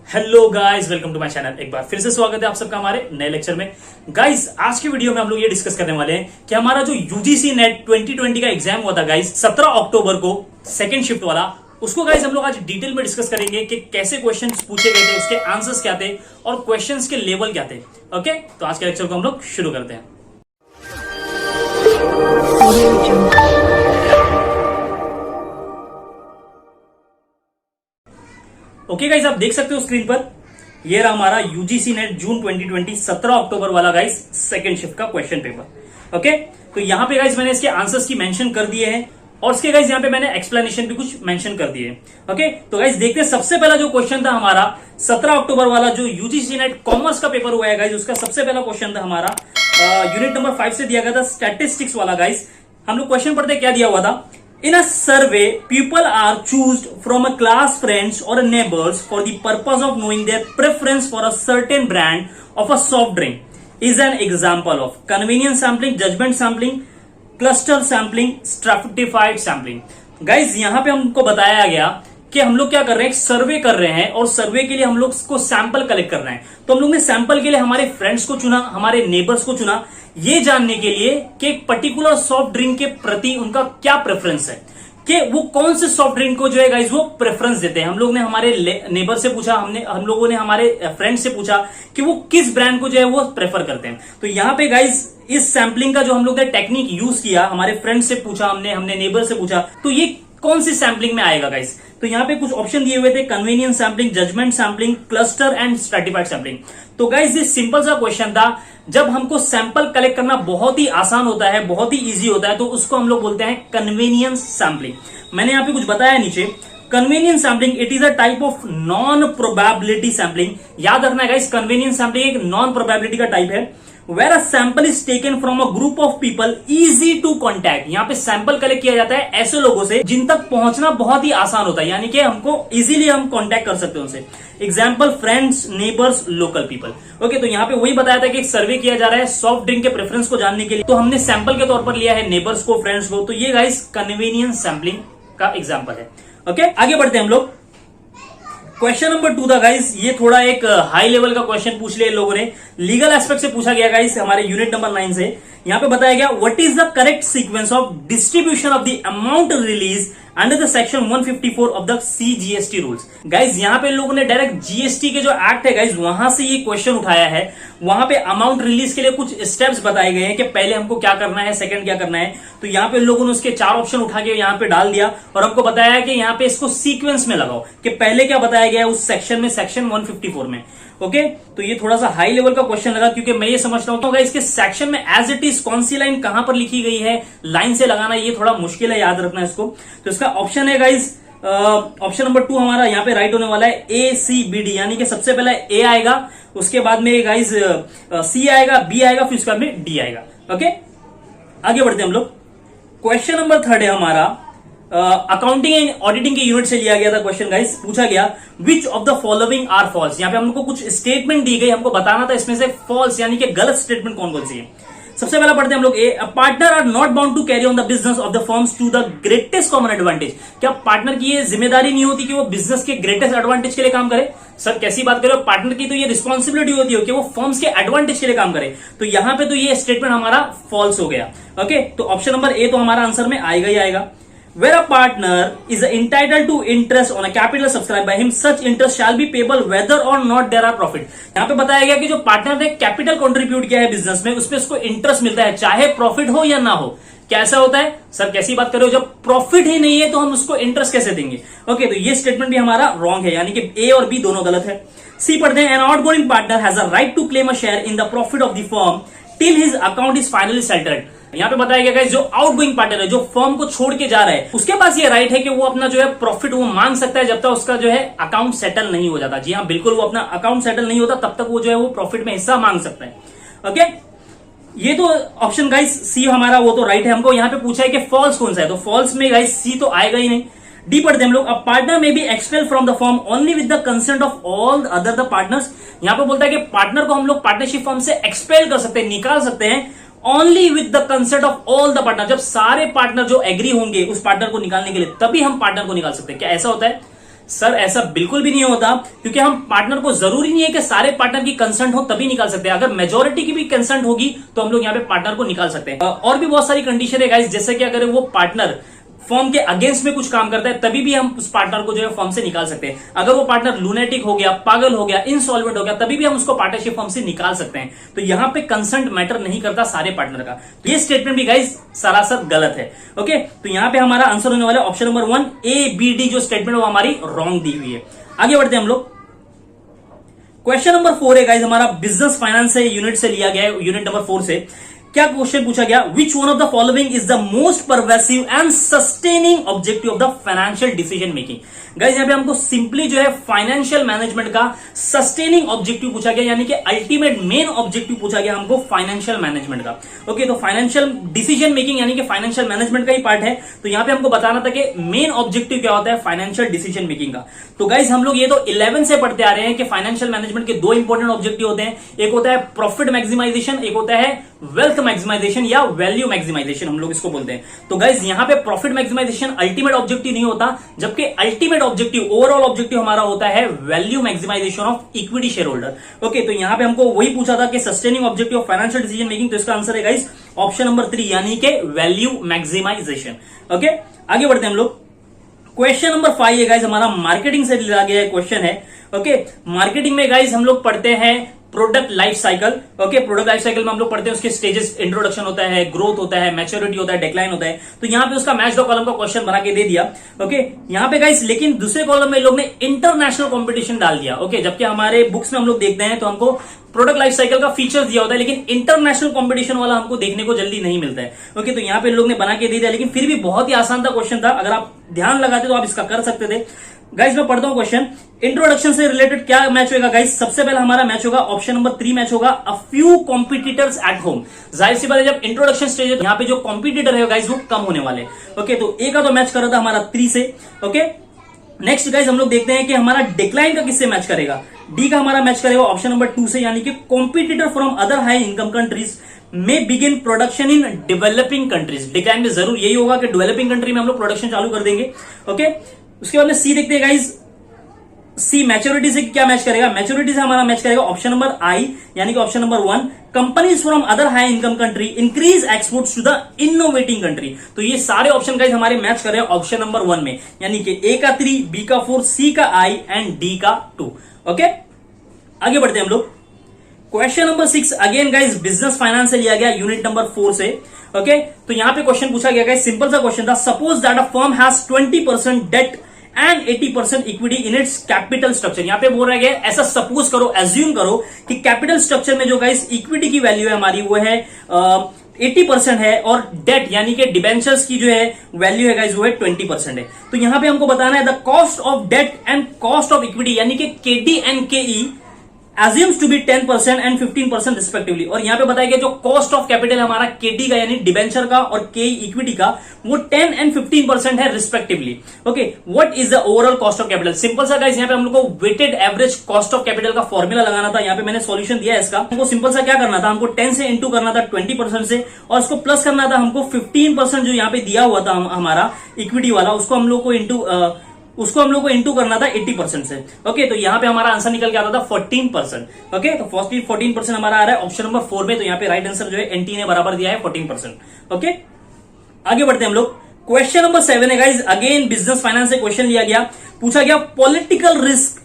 Hello guys, welcome to my channel. एक बार फिर से स्वागत है आप सबका हमारे नए लेक्चर में। गाइस, आज की वीडियो में हम लोग ये डिस्कस करने वाले हैं कि हमारा जो यूजीसी नेट 2020 का एग्जाम हुआ था गाइस 17 अक्टूबर को, सेकंड शिफ्ट वाला, उसको गाइस हम लोग आज डिटेल में डिस्कस करेंगे कि कैसे क्वेश्चंस पूछे गए थे, उसके आंसर्स क्या थे और क्वेश्चंस के लेवल क्या थे। ओके, तो आज के लेक्चर को हम लोग शुरू करते हैं। ओके गाइस, आप देख सकते हो स्क्रीन पर, ये रहा हमारा यूजीसी नेट जून 2020 17 अक्टूबर वाला गाइस सेकंड शिफ्ट का क्वेश्चन पेपर। ओके, तो यहां पे गाइस मैंने इसके आंसर्स की मेंशन कर दिए हैं और इसके गाइस यहां पे मैंने एक्सप्लेनेशन भी कुछ मेंशन कर दिए हैं। ओके, तो गाइस देखते हैं सबसे पहला जो क्वेश्चन था हमारा 17 अक्टूबर वाला जो यूजीसी नेट कॉमर्स का पेपर हुआ है गाइस, उसका सबसे पहला क्वेश्चन था हमारा यूनिट नंबर 5 से दिया गया था, स्टैटिस्टिक्स वाला। गाइस हम लोग क्वेश्चन पढ़ते क्या दिया हुआ था। In a survey, people are chosen from a class, friends or neighbors for the purpose of knowing their preference for a certain brand of a soft drink. Is an example of convenience sampling, judgment sampling, cluster sampling, stratified sampling. Guys, यहाँ पे हमको बताया गया कि हम लोग क्या कर रहे हैं, एक सर्वे कर रहे हैं और सर्वे के लिए हम लोग को सैंपल कलेक्ट कर रहे हैं। तो हम लोग ने सैंपल के लिए हमारे फ्रेंड्स को चुना, हमारे नेबर्स को चुना, ये जानने के लिए कि एक पर्टिकुलर सॉफ्ट ड्रिंक के प्रति उनका क्या प्रेफरेंस है, कि वो कौन से सॉफ्ट ड्रिंक को जो है गाइस वो प्रेफरेंस देते हैं। हम लोग ने हमारे नेबर से पूछा, हम लोगों ने हमारे फ्रेंड से पूछा कि वो किस ब्रांड को जो है वो प्रेफर करते हैं। तो यहाँ पे गाइस इस सैंपलिंग का जो हम लोग ने टेक्निक यूज किया, हमारे फ्रेंड से पूछा, हमने नेबर से पूछा, तो ये कौन सी सैंपलिंग में आएगा गाइस। तो यहाँ पे कुछ ऑप्शन दिए हुए थे, convenience sampling, judgement sampling, cluster and stratified sampling. तो गाइस ये सिंपल सा क्वेश्चन था। जब हमको सैंपल कलेक्ट करना बहुत ही आसान होता है, बहुत ही इजी होता है, तो उसको हम लोग बोलते हैं कन्वीनियंस सैंपलिंग। मैंने यहाँ पे कुछ बताया नीचे, convenience sampling it is a type of non probability sampling. याद रखना है गाइस, कन्वीनियंस सैंपलिंग एक नॉन प्रोबेबिलिटी का टाइप है, where a sample is taken from a group of people easy to contact। यहाँ पे सैंपल कलेक्ट किया जाता है ऐसे लोगों से जिन तक पहुंचना बहुत ही आसान होता है, यानी कि हमको इजीली हम कांटेक्ट कर सकते हैं उनसे। Example, friends, neighbours, local people. Okay, तो यहाँ पे वही बताया था कि एक सर्वे किया जा रहा है सॉफ्ट ड्रिंक के प्रेफरेंस को जानने के लिए, तो हमने सैंपल के तौर पर लिया है नेबर्स को, फ्रेंड्स को। तो ये गाइस कन्वीनियंस सैंपलिंग का एग्जाम्पल है। ओके, आगे बढ़ते हैं हम लोग। क्वेश्चन नंबर 2 था गाइस, ये थोड़ा एक हाई लेवल का क्वेश्चन पूछ लिया लोगों ने, लीगल एस्पेक्ट से पूछा गया गाइस हमारे यूनिट नंबर 9 से। यहां पे बताया गया what is the correct sequence of distribution of the amount release under the section 154 of the CGST rules. Guys यहाँ पे लोगों ने डायरेक्ट जीएसटी के जो एक्ट है गाइस वहां से ये क्वेश्चन उठाया है। वहां पे अमाउंट रिलीज के लिए कुछ स्टेप्स बताए गए हैं कि पहले हमको क्या करना है, सेकंड क्या करना है। तो यहाँ पे लोगों ने उसके 4 ऑप्शन उठा के यहाँ पे डाल दिया और हमको बताया कि यहाँ पे इसको सीक्वेंस में लगाओ कि पहले क्या बताया गया है उस सेक्शन में, सेक्शन 154 में। ओके, तो ये थोड़ा सा हाई लेवल का क्वेश्चन लगा, क्योंकि मैं ये समझता हूं कि इसके सेक्शन में एज इट इज कौन सी लाइन कहां पर लिखी गई है, लाइन से लगाना ये थोड़ा मुश्किल है, याद रखना इसको। तो इसका ऑप्शन है गाइस, ऑप्शन नंबर 2 हमारा यहाँ पे राइट होने वाला है ACBD, यानी कि सबसे पहले A आएगा, उसके बाद में गाइस C आएगा, B आएगा, फिर उसके बाद में D आएगा। ओके, आगे बढ़ते हैं हम लोग। क्वेश्चन नंबर 3 है हमारा, अकाउंटिंग एंड ऑडिटिंग के यूनिट से लिया गया था क्वेश्चन गाइस। पूछा गया which of the following are false. यहाँ पे हमको कुछ स्टेटमेंट दी गई, हमको बताना था इसमें से फॉल्स यानी कि गलत स्टेटमेंट कौन कौन सी है। सबसे पहला पढ़ते हैं हम लोग, a partner are not bound to carry on the business of the firms to the greatest common advantage. क्या पार्टनर की ये जिम्मेदारी नहीं होती कि वो बिजनेस के ग्रेटेस्ट एडवांटेज के लिए काम करे? सर कैसी बात करें, पार्टनर की तो ये रिस्पॉन्सिबिलिटी होती है कि वो फर्म्स के एडवांटेज के लिए काम करे। तो यहां पे तो ये स्टेटमेंट हमारा फॉल्स हो गया। ओके, तो ऑप्शन नंबर ए तो हमारा आंसर में आएगा ही आएगा। Where a partner is entitled to interest on a capital subscribed by him, such interest shall be payable whether or not there are profit। यहाँ पे बताया गया कि जो पार्टनर ने कैपिटल कंट्रीब्यूट किया है बिजनेस में, उसमें उसको इंटरेस्ट मिलता है, चाहे प्रॉफिट हो या ना हो। कैसा होता है सर, कैसी बात कर रहे हो, जब प्रॉफिट ही नहीं है तो हम उसको इंटरेस्ट कैसे देंगे। ओके, तो ये स्टेटमेंट भी हमारा रॉन्ग है, यानी कि ए और बी दोनों गलत है। सी पढ़ते हैं, an outgoing partner has a right to claim a share in the profit of the firm till his account is finally settled. यहाँ पे बताया गया जो आउटगोइंग पार्टनर है, जो फर्म को छोड़ के जा रहा है, उसके पास ये राइट है कि वो अपना जो है प्रॉफिट वो मांग सकता है जब तक उसका जो है अकाउंट सेटल नहीं हो जाता। जी हाँ, बिल्कुल, वो अपना अकाउंट सेटल नहीं होता तब तक वो जो है वो प्रॉफिट में हिस्सा मांग सकता है। ओके, ये तो ऑप्शन गाइस सी हमारा वो तो राइट है। हमको यहाँ पे पूछा है कि फॉल्स कौन सा है, तो फॉल्स में गाइस सी तो आएगा ही नहीं। डी पढ़ते हम लोग, a partner may be expel from the firm only with the consent of all other the partners. यहाँ पे बोलता है कि पार्टनर को हम लोग पार्टनरशिप फर्म से एक्सपेल कर सकते हैं, निकाल सकते हैं, only with the consent of all the partner. जब सारे पार्टनर जो एग्री होंगे उस पार्टनर को निकालने के लिए, तभी हम पार्टनर को निकाल सकते हैं। क्या ऐसा होता है? सर ऐसा बिल्कुल भी नहीं होता, क्योंकि हम पार्टनर को जरूरी नहीं है कि सारे पार्टनर की कंसेंट हो तभी निकाल सकते हैं। अगर मेजोरिटी की भी कंसेंट होगी तो हम लोग यहाँ पे पार्टनर को निकाल सकते हैं। और भी बहुत सारी कंडीशन है गाइस, जैसे कि अगर वो पार्टनर फॉर्म के अगेंस्ट में कुछ काम करता है तभी भी हम उस पार्टनर को जो है फॉर्म से निकाल सकते हैं। अगर वो पार्टनर लूनेटिक हो गया, पागल हो गया, इंसॉल्वेंट हो गया, तभी भी हम उसको पार्टनरशिप फॉर्म से निकाल सकते हैं। तो यहां पे कंसेंट मैटर नहीं करता सारे पार्टनर का। तो ये स्टेटमेंट भी गाइस सरासर गलत है। ओके, तो यहां पे हमारा आंसर होने वाला है option number 1, A B D जो स्टेटमेंट वो हमारी रॉन्ग दी हुई है। आगे बढ़ते हैं हम लोग। क्वेश्चन नंबर 4 है गाइस हमारा बिजनेस फाइनेंस से यूनिट से लिया गया है, यूनिट नंबर 4 से। क्या क्वेश्चन पूछा गया, which one of the following is the most pervasive and sustaining objective of the financial decision making. Guys यहां पे हमको सिंपली जो है फाइनेंशियल मैनेजमेंट का सस्टेनिंग ऑब्जेक्टिव पूछा गया, यानी कि अल्टीमेट मेन ऑब्जेक्टिव पूछा गया हमको फाइनेंशियल मैनेजमेंट का। ओके, तो फाइनेंशियल डिसीजन मेकिंग यानी कि फाइनेंशियल मैनेजमेंट का ही पार्ट है। तो यहां पे हमको बताना था कि मेन ऑब्जेक्टिव क्या होता है फाइनेंशियल डिसीजन मेकिंग का। तो गाइस हम लोग ये तो 11 से पढ़ते आ रहे हैं कि फाइनेंशियल मैनेजमेंट के दो इंपॉर्टेंट ऑब्जेक्टिव होते हैं, एक होता है प्रॉफिट मैक्सिमाइजेशन, एक होता है वेल्थ मैक्सिमाइजेशन या वैल्यू मैक्सिमाइजेशन हम लोग इसको बोलते हैं। तो गाइस यहां पे प्रॉफिट मैक्सिमाइजेशन अल्टीमेट ऑब्जेक्टिव नहीं होता, जबकि अल्टीमेट ऑब्जेक्टिव ओवरऑल ऑब्जेक्टिव हमारा होता है value maximisation of equity share holder. Okay, तो यहां पे हमको वही पूछा था कि sustaining objective of financial decision making, तो इसका आंसर है गाइस ऑप्शन नंबर 3 यानी कि वैल्यू मैक्सिमाइजेशन। ओके, आगे बढ़ते हैं हम लोग। क्वेश्चन नंबर 5 है गाइस हमारा मार्केटिंग से लिया गया क्वेश्चन है। ओके, मार्केटिंग में गाइस हम लोग पढ़ते हैं product life cycle. Okay, product life cycle में हम लोग पढ़ते हैं उसके स्टेजेस, इंट्रोडक्शन होता है, ग्रोथ होता है, मैच्योरिटी होता है, डिक्लाइन होता है। तो यहां पे उसका मैच द कॉलम का क्वेश्चन बना के दे दिया। ओके, यहां पे गाइस लेकिन दूसरे कॉलम में लोग ने इंटरनेशनल कंपटीशन डाल दिया। ओके, जबकि हमारे बुक्स में हम लोग देखते हैं तो हमको प्रोडक्ट लाइफ साइकिल का फीचर दिया होता है, लेकिन इंटरनेशनल कंपटीशन वाला हमको देखने को जल्दी नहीं मिलता है। ओके, तो यहां पे लोग ने बना के दे दिया, लेकिन फिर भी बहुत ही आसान था क्वेश्चन था। अगर आप ध्यान लगाते तो आप इसका कर सकते थे। गाइस मैं पढ़ता हूं क्वेश्चन। इंट्रोडक्शन से रिलेटेड क्या मैच होगा गाइस, सबसे पहले हमारा मैच होगा ऑप्शन नंबर 3 मैच होगा a few competitors at home. जाहिर सी बात है जब इंट्रोडक्शन स्टेज है यहां पे जो कॉम्पिटिटर है गाइस वो कम होने वाले। ओके, तो ए का तो मैच कर रहा था हमारा 3 से। ओके, नेक्स्ट गाइस हम लोग देखते हैं कि हमारा डिक्लाइन का किससे मैच करेगा। डी का हमारा मैच करेगा ऑप्शन नंबर 2 से, यानी कि competitor from other high income countries में begin production in developing countries. Decline में जरूर यही होगा कि डेवलपिंग कंट्री में हम लोग प्रोडक्शन चालू कर देंगे। ओके, उसके बाद में सी देखते हैं गाइस। सी मैच्योरिटी से क्या मैच करेगा, मैच्योरिटी से हमारा मैच करेगा ऑप्शन नंबर आई, यानी कि option number 1, companies from other high income country increase exports to the innovating country. तो ये सारे ऑप्शन गाइस हमारे मैच कर रहे हैं ऑप्शन नंबर 1 में, यानी कि ए का 3, बी का 4, सी का आई एंड डी का 2। ओके, आगे बढ़ते हैं हम लोग। Question number 6 again guys business finance से लिया गया यूनिट नंबर 4 से। ओके, तो यहां पे क्वेश्चन पूछा गया गाइस, सिंपल सा क्वेश्चन था। Suppose that a firm has 20% debt and 80% equity in its capital structure. यहां पे बोल रहा है ऐसा सपोज करो, एज्यूम करो कि कैपिटल स्ट्रक्चर में जो गाइस इक्विटी की वैल्यू है हमारी वो है 80% है, और डेट यानी कि डिबेंचर्स की जो है वैल्यू है गाइस वो है 20% है। तो यहां पे हमको बताना है the cost of debt and cost of equity, यानी कि KD and KE assumes to be 10% and 15% respectively. और यहां पे बताया गया जो कॉस्ट ऑफ कैपिटल हमारा केटी का यानी डिबेंचर का और के इक्विटी का वो 10 एंड 15% है respectively. Okay, what is the overall cost of capital. Simple सा गाइस यहां पे हम लोग को weighted average cost of capital का फॉर्मूला लगाना था। यहां पे मैंने सॉल्यूशन दिया है इसका। हमको सिंपल सा क्या करना था, हमको 10 से इंटू करना था 20% से, और उसको प्लस करना था हमको 15% जो यहां पे दिया हुआ था हमारा इक्विटी वाला, उसको हम लोग को इंटू करना था 80% से। ओके, तो यहां पे हमारा आंसर निकल के आता था 14%। ओके, तो 14% हमारा आ रहा है ऑप्शन नंबर 4 में। तो यहां पे राइट आंसर जो है एनटी ने बराबर दिया है 14%। ओके, आगे बढ़ते हैं हम लोग। क्वेश्चन नंबर 7 है गाइस, अगेन बिजनेस फाइनेंस से क्वेश्चन लिया गया। पूछा गया political risk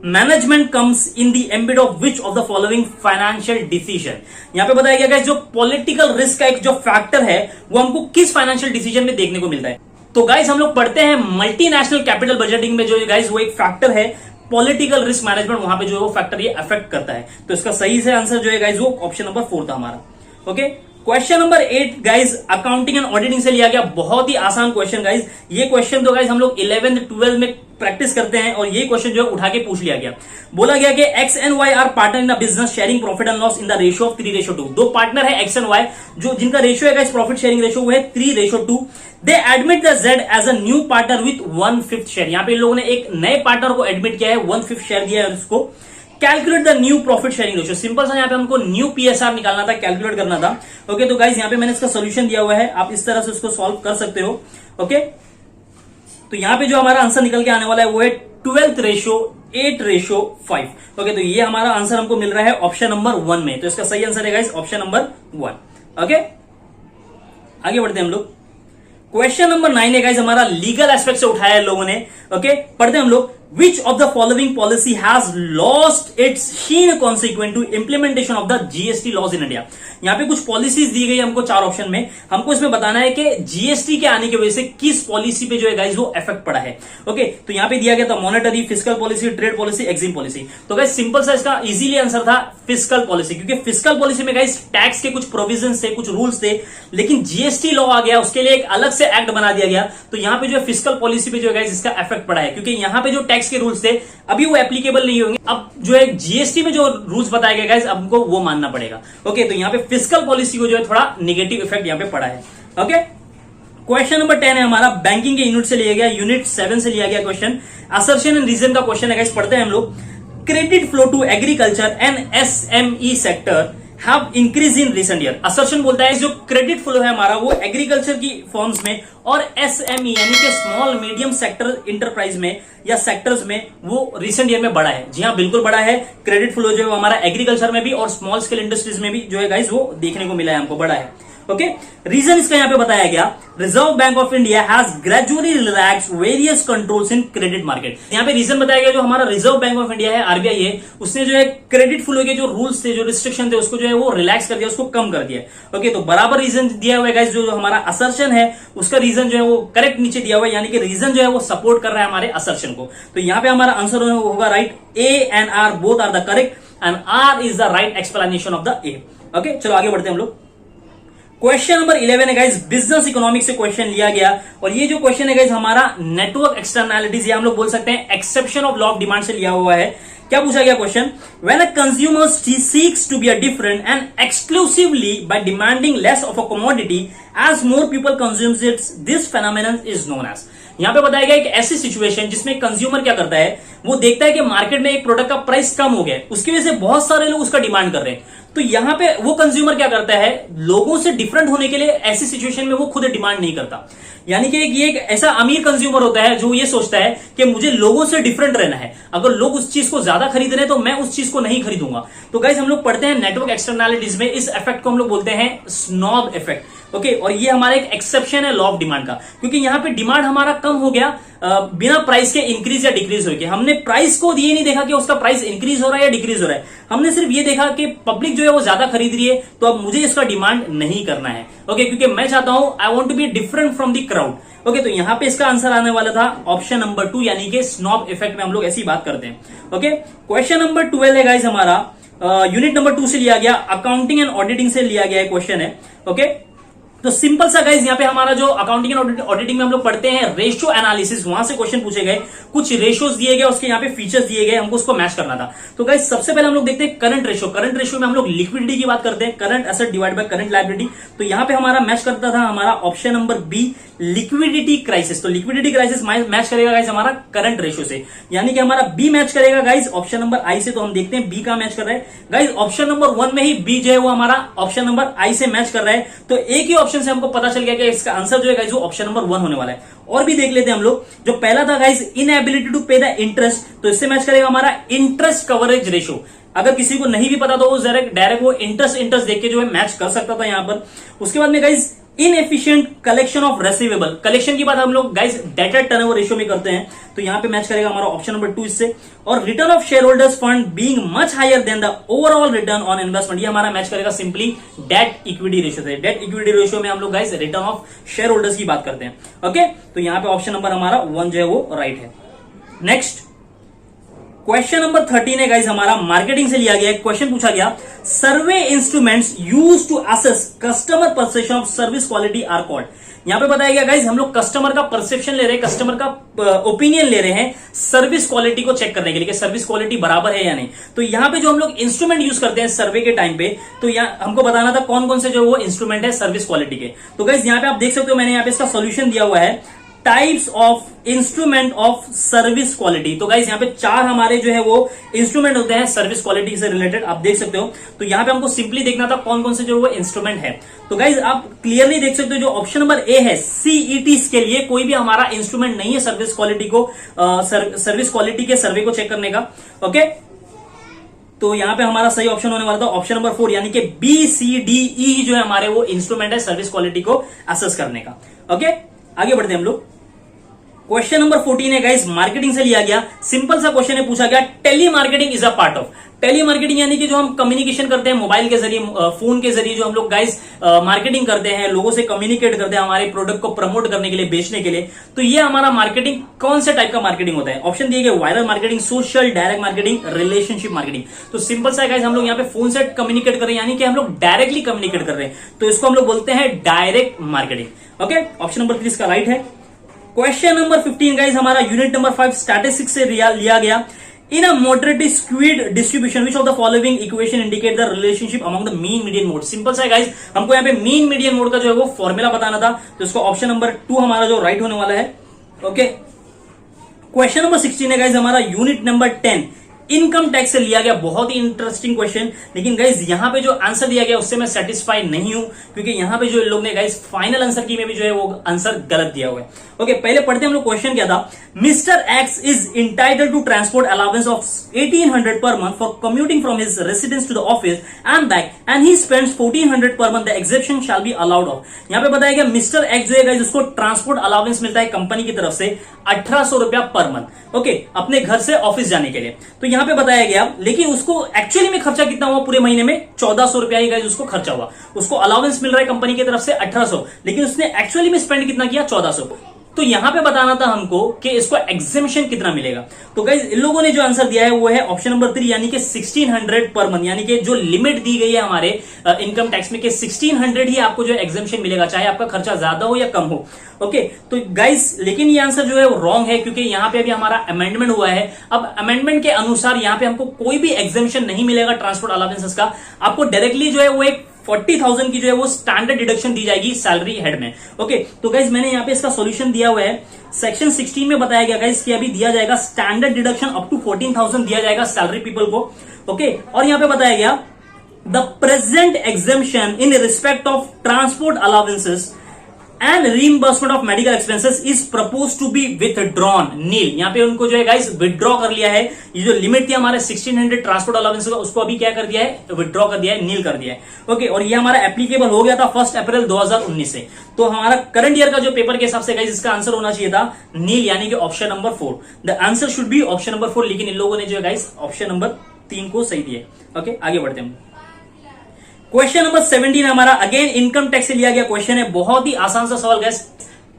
management comes in the ambit of which of the following financial decision. यहां पे बताया गया गाइस जो पॉलिटिकल रिस्क का एक जो फैक्टर है वो हमको किस फाइनेंशियल डिसीजन में देखने को मिलता है। तो गाइस हम लोग पढ़ते हैं मल्टीनेशनल कैपिटल बजटिंग में जो गाइस वो एक फैक्टर है पॉलिटिकल रिस्क मैनेजमेंट, वहां पे जो है वो फैक्टर ये अफेक्ट करता है। तो इसका सही से आंसर जो है गाइस वो ऑप्शन नंबर 4 था हमारा। Okay, question number 8 guys accounting and auditing से लिया गया। बहुत ही आसान क्वेश्चन गाइस। ये क्वेश्चन तो गाइस हम लोग 11th 12th में प्रैक्टिस करते हैं, और ये क्वेश्चन जो है उठा के पूछ लिया गया। बोला गया कि X and Y are partner in the business sharing profit and loss in the ratio of 3:2। दो पार्टनर है एक्स एंड वाई, जो जिनका रेशियो है गाइस प्रॉफिट शेयरिंग रेशियो वो है 3:2। They admit the Z as a new partner with 1/5 share. यहां पे इन लोगों ने एक नए पार्टनर को एडमिट किया है, 1/5 शेयर दिया है उसको। Calculate the new profit sharing ratio. Simple सा यहां पे हमको न्यू पीएसआर निकालना था, कैलकुलेट करना था। ओके, तो गाइस यहां पे मैंने इसका सोल्यूशन दिया हुआ है, आप इस तरह से उसको सॉल्व कर सकते हो। ओके, तो तो यहां पे जो हमारा आंसर निकल के आने वाला है वो है 12:8:5। ओके, तो ये हमारा आंसर हमको मिल रहा है ऑप्शन नंबर 1 में। तो इसका सही आंसर है गाइस ऑप्शन नंबर 1। ओके, आगे बढ़ते हैं हम लोग। क्वेश्चन नंबर 9 है गाइस हमारा लीगल एस्पेक्ट से उठाया है लोगों ने। ओके, पढ़ते हैं हम लोग। Which of the following policy has lost its sheen consequent to implementation of the GST laws in India? यहाँ पे कुछ पॉलिसीज दी गई हमको 4 ऑप्शन में। हमको इसमें बताना है कि जीएसटी के आने की वजह से किस पॉलिसी पे जो है गाइस वो इफेक्ट पड़ा है। ओके, तो यहाँ पे दिया गया था monetary, fiscal policy, trade policy, EXIM policy. तो गाइस सिंपल सा इसका इजीली आंसर था फिस्कल पॉलिसी, क्योंकि फिस्कल पॉलिसी में गाइस टैक्स के कुछ प्रोविजन थे, कुछ रूल्स थे, लेकिन जीएसटी लॉ आ गया, उसके लिए एक अलग से एक्ट बना दिया गया। तो यहाँ पे जो है फिस्कल पॉलिसी पे जो है गाइस इसका इफेक्ट पड़ा है, क्योंकि यहाँ पे जो टैक्स के रूल्स थे अभी वो एप्लीकेबल नहीं होंगे। अब जो है जीएसटी में जो रूल्स बताए गए गाइस हमको वो मानना पड़ेगा। ओके, तो यहाँ पे फिस्कल पॉलिसी को जो है थोड़ा नेगेटिव इफेक्ट यहाँ पे पड़ा है। ओके, क्वेश्चन नंबर 10 है हमारा बैंकिंग के यूनिट से लिया गया, यूनिट 7 से लिया गया क्वेश्चन। असर्शन एंड रीजन का क्वेश्चन है गाइस, पढ़ते हैं हम लोग। Credit flow to agriculture and SME sector have increase in recent year. Assertion बोलता है जो क्रेडिट फ्लो है हमारा वो एग्रीकल्चर की फॉर्म्स में और एसएमई यानी कि स्मॉल मीडियम सेक्टर इंटरप्राइज में या सेक्टर्स में वो रिसेंट ईयर में बढ़ा है। जी हाँ, बिल्कुल बढ़ा है। क्रेडिट फ्लो जो है हमारा एग्रीकल्चर में भी और स्मॉल स्केल इंडस्ट्रीज में भी जो है गाइस वो देखने को मिला है हमको, बढ़ा है। ओके, रीजन इसका यहां पे बताया गया, reserve Bank of India has gradually relax various controls in credit market. यहां पे रीजन बताया गया जो हमारा रिजर्व बैंक ऑफ इंडिया है, आरबीआई है, उसने जो है क्रेडिट फ्लो के जो रूल्स थे, जो रिस्ट्रिक्शन थे, उसको जो है वो रिलैक्स कर दिया, उसको कम कर दिया। ओके, तो बराबर रीजन दिया हुआ है गाइस। जो हमारा असर्शन है उसका रीजन जो है वो करेक्ट नीचे दिया हुआ है, यानी कि रीजन जो है वो सपोर्ट कर रहा है हमारे असर्शन को। तो यहां पे हमारा आंसर होगा right, A and R both are the correct and R is the right explanation of the A. Okay, चलो आगे बढ़ते हैं हम लोग। क्वेश्चन नंबर 11 है गाइस, बिजनेस इकोनॉमिक्स से क्वेश्चन लिया गया और ये जो क्वेश्चन है गाइस हमारा नेटवर्क एक्सटर्नैलिटीज या हम लोग बोल सकते हैं exception of law of demand से लिया हुआ है। क्या पूछा गया question? When a consumer seeks to be a different and exclusively by demanding less of a commodity as more people consumes it, this phenomenon is known as. यहां पे बताया गया एक ऐसी सिचुएशन जिसमें कंज्यूमर क्या करता है, वो देखता है कि मार्केट में एक प्रोडक्ट का प्राइस कम हो गया है, उसकी वजह से बहुत सारे लोग उसका डिमांड कर रहे हैं। तो यहां पे वो कंज्यूमर क्या करता है, लोगों से डिफरेंट होने के लिए ऐसी सिचुएशन में वो खुद डिमांड नहीं करता। यानी कि ये एक ऐसा अमीर कंज्यूमर होता है जो ये सोचता है कि मुझे लोगों से डिफरेंट रहना है, अगर लोग उस चीज को ज्यादा खरीद रहे हैं तो मैं उस चीज को नहीं खरीदूंगा। तो गाइस हम लोग पढ़ते हैं नेटवर्क एक्सटर्नैलिटीज में, इस इफेक्ट को हम लोग बोलते हैं स्नॉब इफेक्ट। ओके, और ये हमारा एक एक्सेप्शन है लॉ ऑफ डिमांड का, क्योंकि यहां पे डिमांड हमारा कम हो गया बिना प्राइस के इंक्रीज या डिक्रीज होके। हमने प्राइस को ये नहीं देखा कि उसका प्राइस इंक्रीज हो रहा है या डिक्रीज हो रहा है, हमने सिर्फ ये देखा कि पब्लिक जो है वो ज्यादा खरीद रही है, तो अब मुझे इसका डिमांड नहीं करना है। ओके, क्योंकि मैं चाहता हूं I want to be different from the crowd. Okay, तो यहां पे इसका आंसर आने वाला था ऑप्शन नंबर 2, यानी कि स्नॉब इफेक्ट में हम लोग ऐसी बात करते हैं। ओके, क्वेश्चन नंबर 12 है गाइस हमारा, यूनिट नंबर 2 से लिया गया, अकाउंटिंग एंड ऑडिटिंग से लिया गया क्वेश्चन है। ओके, तो सिंपल सा गाइस यहाँ पे हमारा जो अकाउंटिंग एंड ऑडिटिंग में हम लोग पढ़ते हैं रेशियो एनालिसिस, वहां से क्वेश्चन पूछे गए, कुछ रेशियोज दिए गए, उसके यहाँ पे फीचर्स दिए गए, हमको उसको मैच करना था। तो गाइस सबसे पहले हम लोग देखते हैं करंट रेशियो। करंट रेशियो में हम लोग लिक्विडिटी की बात करते हैं, current asset divide by current liability. तो यहाँ पे हमारा मैच करता था हमारा option number B, liquidity crisis. तो लिक्विडिटी क्राइसिस मैच करेगा गाइस हमारा करंट रेशियो से, यानी कि हमारा बी मैच करेगा गाइस ऑप्शन नंबर आई से। तो हम देखते हैं बी का मैच कर रहा है गाइस, ऑप्शन नंबर 1 में ही बी जो है वो हमारा ऑप्शन नंबर आई से मैच कर रहा है। तो एक ही ऑप्शन से हमको पता चल गया कि इसका आंसर जो है गाइस वो ऑप्शन नंबर 1 होने वाला है। और भी देख लेते हैं हम लोग, जो पहला था गाइस इनएबिलिटी टू पे द इंटरेस्ट, तो इससे मैच करेगा हमारा इंटरेस्ट कवरेज रेशियो। अगर किसी को नहीं भी पता तो वो डायरेक्ट वो इंटरेस्ट देख के जो है मैच कर सकता था यहां पर। उसके बाद में guys inefficient collection of receivable, collection की बात हम लोग गाइस डेटर टर्नओवर रेशियो में करते हैं, तो यहां पे मैच करेगा हमारा ऑप्शन नंबर 2 इससे। और return of share holders fund being much higher than the overall return on investment, ये हमारा मैच करेगा सिंपली डेट इक्विटी रेशियो से। डेट इक्विटी रेशियो में हम लोग guys return of share holders की बात करते हैं। ओके, तो यहां पे ऑप्शन नंबर हमारा 1 जो है वो राइट है। नेक्स्ट क्वेश्चन नंबर 13 है गाइस हमारा, मार्केटिंग से लिया गया। क्वेश्चन पूछा गया, survey instruments used to assess customer perception of service quality are called. यहां पे बताया गया गाइस हम लोग कस्टमर का परसेप्शन ले रहे हैं, कस्टमर का ओपिनियन ले रहे हैं सर्विस क्वालिटी को चेक करने के लिए कि सर्विस क्वालिटी बराबर है या नहीं। तो यहां पे जो हम लोग इंस्ट्रूमेंट यूज करते हैं सर्वे के टाइम पे, तो यहां हमको बताना था कौन कौन से जो वो इंस्ट्रूमेंट है सर्विस क्वालिटी के। तो गाइस यहां पे आप देख सकते हो, मैंने यहां पे इसका सोल्यूशन दिया हुआ है। Types of instrument of service quality. तो गाइज यहाँ पे 4 हमारे जो है वो इंस्ट्रूमेंट होते हैं सर्विस क्वालिटी से रिलेटेड, आप देख सकते हो। तो यहाँ पे हमको सिंपली देखना था कौन कौन से जो वो इंस्ट्रूमेंट है। तो गाइज आप क्लियरली देख सकते हो जो ऑप्शन नंबर ए है सीईटीज के लिए कोई भी हमारा इंस्ट्रूमेंट नहीं है सर्विस क्वालिटी को सर्विस क्वालिटी के सर्वे को चेक करने का। ओके, तो यहां पे हमारा सही ऑप्शन होने वाला था ऑप्शन नंबर 4, यानी कि बी सी डी ई जो है हमारे वो इंस्ट्रूमेंट है सर्विस क्वालिटी को असेस करने का। ओके, आगे बढ़ते हैं हम लोग। क्वेश्चन नंबर 14 है गाइस, मार्केटिंग से लिया गया। सिंपल सा क्वेश्चन है, पूछा गया telemarketing is a part of. Telemarketing यानी कि जो हम कम्युनिकेशन करते हैं मोबाइल के जरिए, फोन के जरिए जो हम लोग गाइस मार्केटिंग करते हैं, लोगों से कम्युनिकेट करते हैं हमारे प्रोडक्ट को प्रमोट करने के लिए, बेचने के लिए। तो ये हमारा मार्केटिंग कौन से टाइप का मार्केटिंग होता है? ऑप्शन दिए गए viral marketing, social, direct marketing, relationship marketing. तो सिंपल सा गाइस हम लोग यहाँ पे फोन से कम्युनिकेट कर रहे हैं, यानी कि हम लोग डायरेक्टली कम्युनिकेट कर रहे हैं, तो इसको हम लोग बोलते हैं direct marketing. Okay, option number 3 इसका राइट है। क्वेश्चन नंबर 15 गाइस हमारा यूनिट नंबर 5 स्टैटिस्टिक्स से लिया गया। In a moderately skewed distribution, which of the following equation indicate the relationship among the mean median mode? Simple सा है guys, हमको यहाँ पे मीन मीडियन मोड का जो है वो फॉर्मूला बताना था, तो इसको ऑप्शन नंबर 2 हमारा जो राइट होने वाला है। ओके, क्वेश्चन नंबर 16 है गाइस हमारा यूनिट नंबर 10 इनकम टैक्स से लिया गया। बहुत ही इंटरेस्टिंग क्वेश्चन, लेकिन गाइज यहाँ पे जो आंसर दिया गया उससे मैं सेटिस्फाई नहीं हूं, क्योंकि यहाँ पे जो लोग ने गाइज फाइनल आंसर की में भी जो है वो आंसर गलत दिया हुआ है। ओके, पहले पढ़ते हैं हम लोग क्वेश्चन क्या था। Mister X is entitled to transport allowance of 1800 per month for commuting from his residence to the office and back and he spends 1400 per month, the exception shall be allowed of. यहाँ पे बताया गया mister x जो है guys उसको transport allowance मिलता है company की तरफ से 1800 रुपया पर मंथ। ओके, अपने घर से ऑफिस जाने के लिए। तो यहाँ पे बताया गया, लेकिन उसको एक्चुअली में खर्चा कितना हुआ पूरे महीने में? 1400 रुपया ही गाइस उसको खर्चा हुआ। उसको अलाउंस मिल रहा है कंपनी की तरफ से 1800, लेकिन उसने एक्चुअली में स्पेंड कितना किया? 1400। तो यहां पे बताना था हमको कि इसको एग्जेम्पशन कितना मिलेगा। तो गाइस इन लोगों ने जो आंसर दिया है वो है ऑप्शन नंबर 3, यानी कि 1600 पर मंथ, यानी कि जो लिमिट दी गई है हमारे इनकम टैक्स में कि 1600 ही आपको जो एग्जेम्पशन मिलेगा, चाहे आपका खर्चा ज्यादा हो या कम हो। ओके, तो गाइस लेकिन ये आंसर जो है वो रॉन्ग है, क्योंकि यहां पे अभी हमारा अमेंडमेंट हुआ है। अब अमेंडमेंट के अनुसार यहां पे हमको कोई भी एग्जेम्पशन नहीं मिलेगा ट्रांसपोर्ट अलाउंसेस का। आपको डायरेक्टली जो है वो एक 40,000 की जो है वो स्टैंडर्ड डिडक्शन दी जाएगी सैलरी हेड में। ओके, तो गाइज मैंने यहाँ पे इसका सॉल्यूशन दिया हुआ है। सेक्शन 16 में बताया गया गाइज कि अभी दिया जाएगा स्टैंडर्ड डिडक्शन अप टू 14,000 दिया जाएगा सैलरी पीपल को। ओके, और यहाँ पे बताया गया the present exemption in respect of transport allowances and reimbursement of medical expenses is propose to be withdrawn nil. यहाँ पे उनको जो है गाइस विथड्रॉ कर लिया है। ये जो लिमिट थी हमारे 1600 ट्रांसपोर्ट अलाउंस का, उसको अभी क्या कर दिया है? विथड्रॉ कर दिया है, नील कर दिया है। ओके, और ये हमारा एप्लीकेबल हो गया था 1 अप्रैल 2019 से। तो हमारा करंट ईयर का जो पेपर के हिसाब से गाइस इसका आंसर होना चाहिए था नील, यानी कि option number 4। The answer should be option number 4, लेकिन इन लोगों ने जो है गाइस ऑप्शन नंबर 3 को सही दिया। ओके, आगे बढ़ते हैं। क्वेश्चन नंबर 17 हमारा अगेन इनकम टैक्स से लिया गया क्वेश्चन है। बहुत ही आसान सा सवाल गाइस,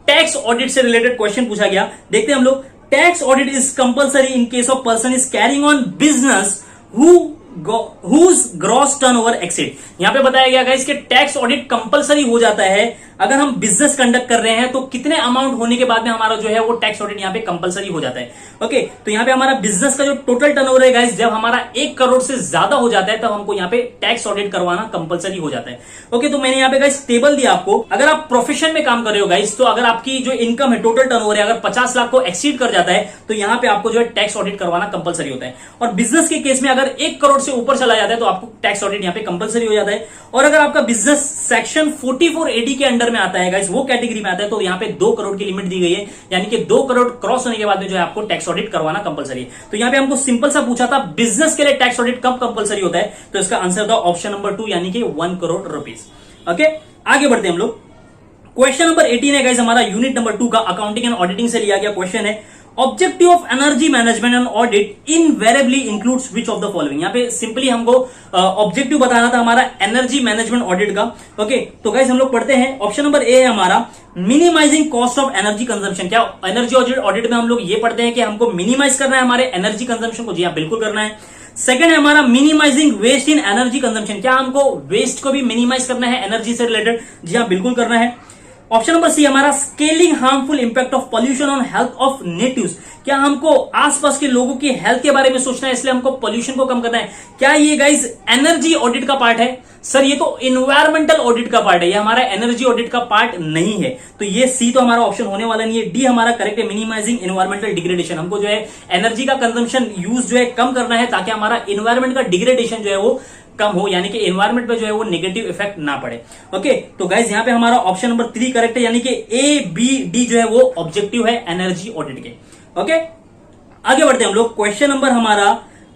टैक्स ऑडिट से रिलेटेड क्वेश्चन पूछा गया। देखते हैं हम लोग। Tax audit is compulsory in case of person is carrying on business whose gross turnover exceed। यहां पे बताया गया गाइस कि टैक्स ऑडिट कंपलसरी हो जाता है अगर हम बिजनेस कंडक्ट कर रहे हैं, तो कितने अमाउंट होने के बाद में हमारा जो है वो टैक्स ऑडिट यहां पे कंपलसरी हो जाता है। ओके, तो यहां पे हमारा बिजनेस का जो टोटल टर्नओवर है गाइस, जब हमारा 1 करोड़ से ज्यादा हो जाता है तब हमको यहां पे टैक्स ऑडिट करवाना कंपलसरी हो जाता है। ओके, तो मैंने यहां पे गाइस टेबल दिया आपको। अगर आप प्रोफेशन में काम कर रहे हो गाइस, तो अगर आपकी जो इनकम है टोटल टर्नओवर है अगर 50 लाख को एक्सीड कर जाता है, तो यहां पे आपको जो है टैक्स ऑडिट करवाना कंपलसरी होता है। और बिजनेस के केस में अगर 1 करोड़ से ऊपर चला जाता है तो आपको टैक्स ऑडिट यहां पे कंपलसरी हो जाता है। और अगर आपका बिजनेस सेक्शन 4480 के अंडर में आता है गाइस, वो कैटेगरी में आता है, तो यहां पे 2 करोड़ की लिमिट दी गई है, यानी कि 2 करोड़ क्रॉस होने के बाद में जो है आपको टैक्स ऑडिट करवाना कंपलसरी है। तो यहां पे हमको सिंपल सा पूछा था बिजनेस के लिए टैक्स ऑडिट कब कंपलसरी होता है, तो इसका आंसर था ऑप्शन नंबर 2, यानी कि 1 करोड़ रुपीज। ओके, आगे बढ़ते हैं हम लोग। क्वेश्चन नंबर 18 है गाइस हमारा यूनिट नंबर 2 का अकाउंटिंग एंड ऑडिटिंग से लिया गया क्वेश्चन है। Objective of energy management and audit invariably includes which of the following. यहां पे सिंपली हमको ऑब्जेक्टिव बताना था हमारा एनर्जी मैनेजमेंट ऑडिट का। ओके, तो गाइस हम लोग पढ़ते हैं। ऑप्शन नंबर ए है हमारा minimising cost of energy consumption. क्या एनर्जी ऑडिट में हम लोग ये पढ़ते हैं कि हमको मिनिमाइज करना है हमारे एनर्जी कंजम्पशन को? जी हाँ, बिल्कुल करना है। सेकंड है हमारा minimising waste in energy consumption. क्या हमको वेस्ट को भी मिनिमाइज करना है एनर्जी से रिलेटेड? जी हाँ, बिल्कुल करना है। ऑप्शन नंबर सी हमारा scaling harmful impact of pollution on health of natives. क्या हमको आसपास के लोगों की हेल्थ के बारे में सोचना है, इसलिए हमको पॉल्यूशन को कम करना है? क्या ये गाइस एनर्जी ऑडिट का पार्ट है? सर ये तो इन्वायरमेंटल ऑडिट का पार्ट है, ये हमारा एनर्जी ऑडिट का पार्ट नहीं है, तो ये सी तो हमारा ऑप्शन होने वाला नहीं है, डी हमारा करेक्ट है, मिनिमाइजिंग इन्वायरमेंटल डिग्रेडेशन। हमको जो है एनर्जी का कंजम्पशन यूज जो है कम करना है ताकि हमारा इन्वायरमेंट का डिग्रेडेशन जो है वो कम हो, यानी कि एनवायरमेंट पे जो है वो नेगेटिव इफेक्ट ना पड़े। ओके, तो गाइज यहाँ पे हमारा ऑप्शन नंबर 3 करेक्ट है, यानी कि ए बी डी जो है वो ऑब्जेक्टिव है एनर्जी ऑडिट के। ओके, आगे बढ़ते हैं हम लोग। क्वेश्चन नंबर हमारा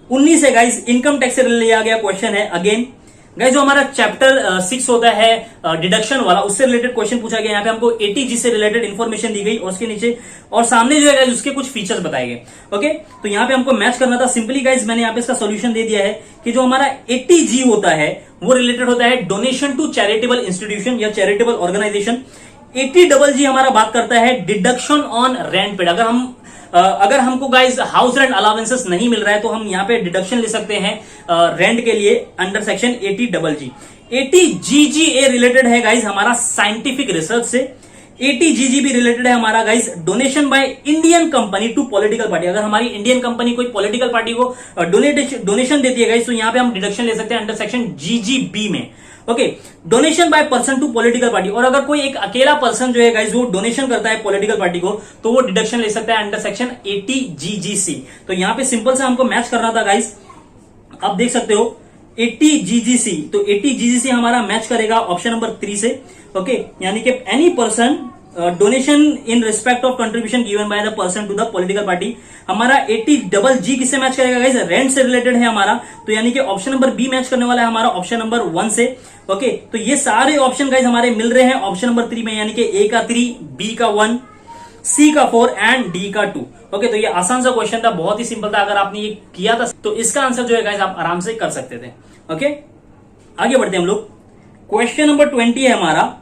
19 है गाइज, इनकम टैक्स से लिया गया क्वेश्चन है। अगेन गाइज जो हमारा चैप्टर 6 होता है डिडक्शन वाला, उससे रिलेटेड क्वेश्चन पूछा गया। यहाँ पे हमको एटीजी से रिलेटेड इन्फॉर्मेशन दी गई और उसके नीचे और सामने जो है गाइज उसके कुछ फीचर्स बताए गए। ओके, तो यहाँ पे हमको मैच करना था। सिंपली गाइज मैंने यहाँ पे इसका सोल्यूशन दे दिया है कि जो हमारा एटीजी होता है वो रिलेटेड होता है डोनेशन टू चैरिटेबल इंस्टीट्यूशन या चैरिटेबल ऑर्गेनाइजेशन। 80 हमारा बात करता है डिडक्शन ऑन रेंट पेड। अगर हमको गाइज हाउस रेंट अलावेंसेस नहीं मिल रहा है तो हम यहाँ पे डिडक्शन ले सकते हैं रेंट के लिए under section 80G। 80GGA related है गाइज हमारा साइंटिफिक रिसर्च से। 80GG भी रिलेटेड है हमारा guys donation by Indian company to political party. अगर हमारी इंडियन कंपनी कोई पॉलिटिकल पार्टी को डोनेशन देती है गाइज तो यहाँ पे हम डिडक्शन ले सकते हैं अंडर सेक्शन GGB में। Okay, donation by person to political party, और अगर कोई एक अकेला पर्सन जो है गाइज वो डोनेशन करता है पॉलिटिकल पार्टी को तो वो डिडक्शन ले सकता है अंडर सेक्शन 80GGC। तो यहां पे सिंपल से हमको मैच करना था गाइज, आप देख सकते हो 80GGC, तो 80GGC हमारा मैच करेगा ऑप्शन नंबर 3 से। ओके, यानी कि any person donation in respect of contribution given by the person to the political party. हमारा 80G किससे मैच करेगा गाइज, रेंट से रिलेटेड है हमारा, तो यानी कि ऑप्शन नंबर बी मैच करने वाला है हमारा ऑप्शन नंबर 1 से। ओके, तो ये सारे ऑप्शन गाइज हमारे मिल रहे हैं ऑप्शन नंबर 3 में, यानी कि ए का 3, बी का 1, सी का 4 एंड डी का 2। ओके, तो ये आसान सा क्वेश्चन था, बहुत ही सिंपल था। अगर आपने ये किया था तो इसका आंसर जो है गाइज आप आराम से कर सकते थे। ओके, आगे बढ़ते हैं हम लोग। क्वेश्चन नंबर 20 है हमारा,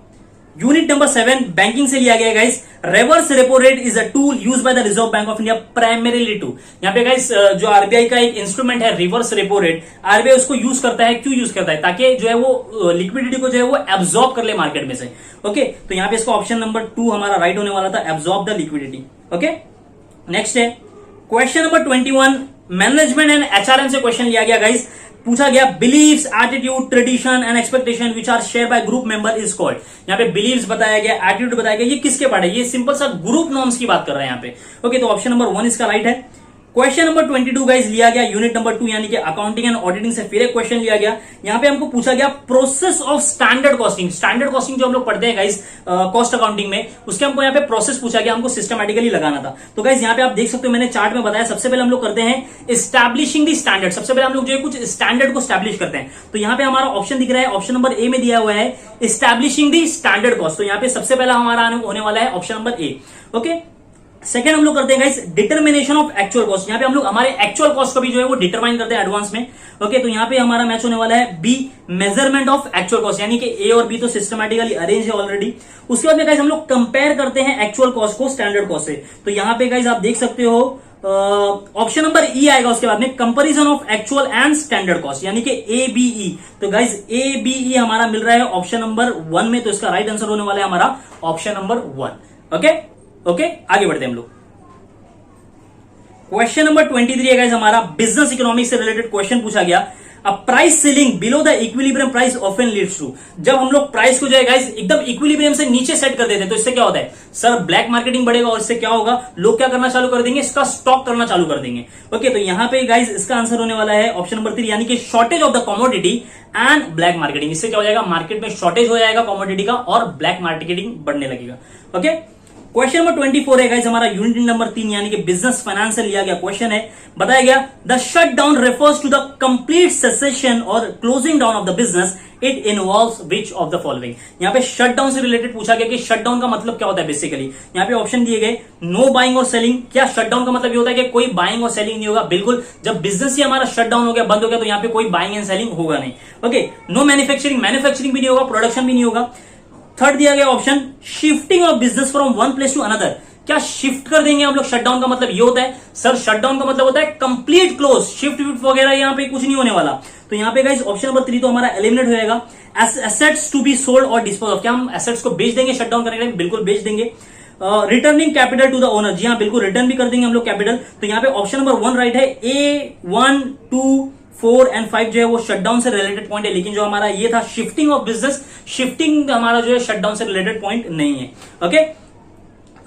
यूनिट नंबर 7 बैंकिंग से लिया गया है guys. Reverse repo rate is a tool used by the Reserve Bank of India primarily to. यहाँ पे गाइस जो आरबीआई का एक इंस्ट्रूमेंट है रिवर्स रेपो रेट, आरबीआई उसको यूज करता है। क्यों यूज करता है? ताकि जो है वो लिक्विडिटी को जो है वो एब्जॉर्ब कर ले मार्केट में से। ओके, तो यहाँ पे इसका ऑप्शन नंबर 2 हमारा राइट होने वाला था, absorb the liquidity. Okay, next है question number 21, management and HRM से क्वेश्चन लिया गया गाइस। पूछा गया beliefs, attitude, tradition and expectation which are share by group member is called. यहाँ पे बिलीव्स बताया गया, एटीट्यूड बताया गया, ये किसके पार्ट है? ये सिंपल सा ग्रुप नॉर्म्स की बात कर रहे हैं यहाँ पे। ओके, तो ऑप्शन नंबर 1 इसका राइट है। क्वेश्चन नंबर 22 गाइस लिया गया यूनिट नंबर 2 यानी कि अकाउंटिंग एंड ऑडिटिंग से फिर एक क्वेश्चन लिया गया। यहाँ पे हमको पूछा गया process of standard costing. Standard costing जो हम लोग पढ़ते हैं गाइस कॉस्ट अकाउंटिंग में, उसके हमको यहाँ पे प्रोसेस पूछा गया, हमको सिस्टमैटिकली लगाना था। तो गाइस यहाँ पे आप देख सकते हो, मैंने चार्ट में बताया, सबसे पहले हम लोग करते हैं एस्टैब्लिशिंग द स्टैंडर्ड। सबसे पहले हम लोग जो है कुछ स्टैंडर्ड को स्टैब्लिश करते हैं। तो यहाँ पे हमारा ऑप्शन दिख रहा है, ऑप्शन नंबर ए में दिया हुआ है एस्टैब्लिशिंग द स्टैंडर्ड कॉस्ट। तो यहाँ पे सबसे पहला हमारा होने वाला है ऑप्शन नंबर ए। ओके, सेकेंड हम लोग करते हैं guys determination of actual cost. यहाँ पे हम लोग हमारे एक्चुअल कॉस्ट को भी जो है वो डिटरमाइन करते हैं एडवांस में। ओके, तो यहाँ पे हमारा मैच होने वाला है B, measurement of actual cost, यानी कि ए और बी तो सिस्टमैटिकली अरेंज है ऑलरेडी। उसके बाद में गाइस हम लोग कंपेयर करते हैं एक्चुअल कॉस्ट को स्टैंडर्ड कॉस्ट से। तो यहाँ पे गाइस आप देख सकते हो ऑप्शन नंबर ई आएगा उसके बाद में, comparison of actual and standard cost, यानी कि ए बी ई। तो गाइस ए बी ई हमारा मिल रहा है ऑप्शन नंबर 1 में, तो इसका राइट आंसर होने वाला है हमारा ऑप्शन नंबर 1। ओके, आगे बढ़ते हैं हम लोग। क्वेश्चन नंबर 23 है गाइस हमारा बिजनेस इकोनॉमिक्स से रिलेटेड क्वेश्चन पूछा गया। A price selling below the equilibrium price often leads to. जब हम लोग प्राइस को जो है गाइस एकदम इक्विलिब्रियम से नीचे सेट कर देते हैं तो इससे क्या होता है सर, ब्लैक मार्केटिंग बढ़ेगा और इससे क्या होगा, लोग क्या करना चालू कर देंगे, इसका स्टॉक करना चालू कर देंगे। ओके, तो यहां पे गाइस इसका आंसर होने वाला है ऑप्शन नंबर 3, यानी कि shortage of the commodity and black marketing. इससे क्या हो जाएगा, मार्केट में शॉर्टेज हो जाएगा कमोडिटी का और ब्लैक मार्केटिंग बढ़ने लगेगा। ओके, क्वेश्चन नंबर 24 है गाइस हमारा यूनिट नंबर 3 यानी कि बिजनेस फाइनेंस से लिया गया क्वेश्चन है। बताया गया the shut down refers to the complete cessation और closing down of the business, it involves which of the following. यहाँ पे शट डाउन से रिलेटेड पूछा गया कि शट डाउन का मतलब क्या होता है बेसिकली। यहाँ पे ऑप्शन दिए गए नो बाइंग और सेलिंग। क्या शट डाउन का मतलब ये होता है कि कोई बाइंग और सेलिंग नहीं होगा? बिल्कुल, जब बिजनेस ही हमारा शट डाउन हो गया, बंद हो गया, तो यहाँ पे कोई बाइंग एंड सेलिंग होगा नहीं। ओके, नो मैन्युफैक्चरिंग, मैन्युफैक्चरिंग भी नहीं होगा, प्रोडक्शन भी नहीं होगा। थर्ड दिया गया option shifting of business from one place to another. क्या शिफ्ट कर देंगे हम लोग? शटडाउन का मतलब ये होता है सर, शटडाउन का मतलब होता है कंप्लीट क्लोज, शिफ्ट विफ्ट वगैरह यहाँ पे कुछ नहीं होने वाला। तो यहाँ पे गाइस ऑप्शन नंबर 3 तो हमारा एलिमिनेट हो जाएगा। एसेट्स टू बी सोल्ड और डिस्पोज ऑफ, क्या हम एसेट्स को बेच देंगे शटडाउन करने के लिए? बिल्कुल बेच देंगे। Returning capital to the owner, जी हाँ बिल्कुल रिटर्न भी कर देंगे हम लोग कैपिटल। तो यहाँ पे ऑप्शन नंबर 1 राइट है, A 1 2 4 एंड 5 जो है वो शटडाउन से रिलेटेड पॉइंट है, लेकिन जो हमारा ये था शिफ्टिंग ऑफ बिजनेस, शिफ्टिंग हमारा जो है शटडाउन से रिलेटेड पॉइंट नहीं है। ओके,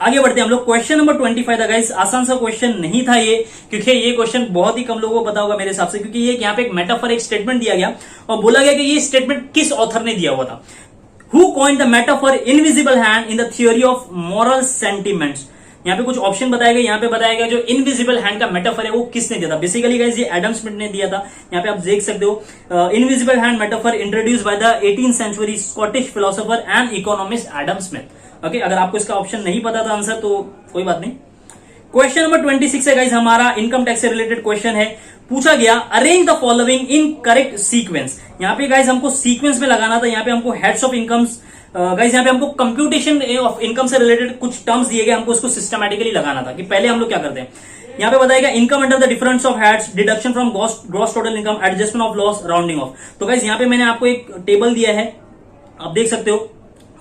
आगे बढ़ते हैं हम लोग। क्वेश्चन नंबर 25 था गाइस, आसान सा क्वेश्चन नहीं था ये, क्योंकि ये क्वेश्चन बहुत ही कम लोगों को पता होगा मेरे हिसाब से, क्योंकि ये यहाँ पे एक मेटाफर, एक स्टेटमेंट दिया गया और बोला गया कि ये स्टेटमेंट किस ऑथर ने दिया हुआ था। Who coined the metaphor invisible hand in the theory of moral sentiments. यहाँ पे कुछ ऑप्शन बताए गए, यहाँ पे बताया गया जो इनविजिबल हैंड का मेटाफर है वो किसने दिया था। बेसिकली गाइस ये एडम स्मिथ ने दिया था। यहाँ पे आप देख सकते हो invisible hand metaphor introduced by the 18th century Scottish philosopher and economist Adam Smith. Okay, अगर आपको इसका ऑप्शन नहीं पता था आंसर तो कोई बात नहीं। क्वेश्चन नंबर 26 है गाइस, हमारा इनकम टैक्स से रिलेटेड क्वेश्चन है। पूछा गया arrange the following in correct sequence. यहाँ पे गाइस हमको सीक्वेंस में लगाना था। यहाँ पे हमको हेड्स ऑफ इनकम्स, गाइस यहाँ पे हमको कंप्यूटेशन ऑफ इनकम से रिलेटेड कुछ टर्म्स दिए गए, हमको उसको सिस्टमैटिकली लगाना था कि पहले हम लोग क्या करते हैं। यहाँ पे बताएगा income under the difference of heads, deduction from gross total income, adjustment of loss, rounding off. तो गाइस यहाँ पे मैंने आपको एक टेबल दिया है, आप देख सकते हो।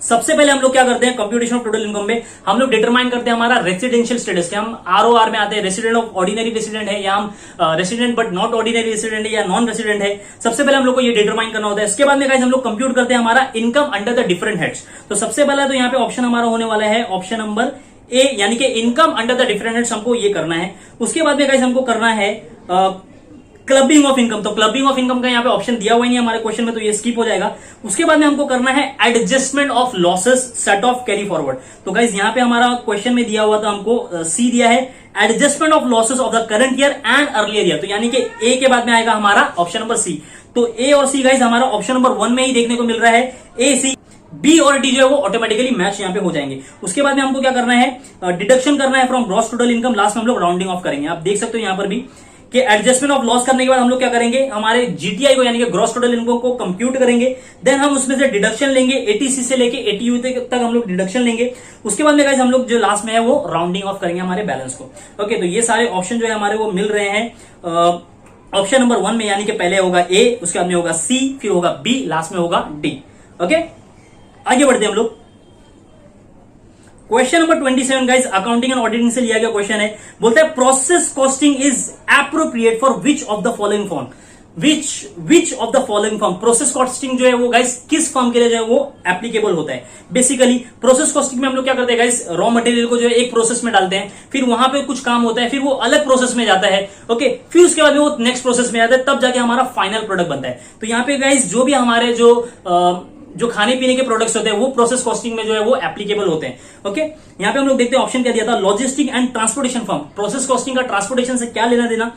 सबसे पहले हम लोग क्या करते हैं, कंप्यूटेशन ऑफ टोटल इनकम में हम लोग डिटरमाइन करते हैं हमारा रेसिडेंशियल स्टेटस, कि हम आरओआर में आते हैं, रेसिडेंट ऑफ ऑर्डिनरी रेसिडेंट है या हम resident but not ordinary resident है या नॉन रेसिडेंट है। सबसे पहले हम लोग को ये डिटरमाइन करना होता है। इसके बाद में गाइस हम लोग कंप्यूट करते हैं हमारा income under the different heads. तो सबसे पहला तो यहाँ पे ऑप्शन हमारा होने वाला है ऑप्शन नंबर ए, यानी कि income under the different heads हमको ये करना है। उसके बाद में गाइस हमको करना है क्लबिंग ऑफ इनकम। तो क्लबिंग ऑफ इनकम का यहाँ पे ऑप्शन दिया हुआ नहीं है हमारे क्वेश्चन में, तो ये स्किप हो जाएगा। उसके बाद में हमको करना है adjustment of losses, set of carry forward. तो गाइस यहाँ पे हमारा क्वेश्चन में दिया हुआ था, हमको सी दिया है adjustment of losses of the current year and earlier year. तो यानी कि ए के बाद में आएगा हमारा ऑप्शन नंबर सी। तो ए और सी गाइस हमारा ऑप्शन नंबर 1 में ही देखने को मिल रहा है। ए, सी, बी और डी जो है वो ऑटोमेटिकली मैच यहाँ पे हो जाएंगे। उसके बाद में हमको क्या करना है, डिडक्शन करना है from gross total income. Last में हम लोग राउंडिंग ऑफ करेंगे। आप देख सकते हो यहाँ पर भी कि एडजस्टमेंट ऑफ लॉस करने के बाद हम लोग क्या करेंगे, हमारे जीटीआई को यानी कि ग्रॉस टोटल इनकम को कंप्यूट करेंगे। देन हम उसमें से डिडक्शन लेंगे, एटीसी से लेके एटीयू तक हम लोग डिडक्शन लेंगे। उसके बाद में गाइस हम लोग जो लास्ट में है वो राउंडिंग ऑफ करेंगे हमारे बैलेंस को। ओके, तो ये सारे ऑप्शन जो है हमारे वो मिल रहे हैं ऑप्शन नंबर 1 में, यानी कि पहले होगा ए, उसके बाद में होगा सी, फिर होगा बी, लास्ट में होगा डी। ओके, आगे बढ़ते हैं हम लोग। Question number 27 guys accounting and auditing से लिया गया क्वेश्चन है। बोलता है process costing is appropriate for which of the following form. Which of the following form, process costing जो है वो गाइस किस फॉर्म के लिए जो है वो एप्लीकेबल होता है। बेसिकली प्रोसेस कॉस्टिंग में हम लोग क्या करते हैं गाइस, रॉ मटेरियल को जो है एक प्रोसेस में डालते हैं, फिर वहां पे कुछ काम होता है, फिर वो अलग प्रोसेस में जाता है। ओके, फिर उसके बाद वो नेक्स्ट प्रोसेस में आता है, तब जाके हमारा फाइनल प्रोडक्ट बनता है। तो यहाँ पे गाइस जो भी हमारे जो खाने पीने के प्रोडक्ट्स होते हैं वो प्रोसेस कॉस्टिंग में जो है वो एप्लीकेबल होते हैं। ओके, यहाँ पे हम लोग देखते हैं ऑप्शन क्या दिया था, logistic and transportation firm. Process costing का ट्रांसपोर्टेशन से क्या लेना देना।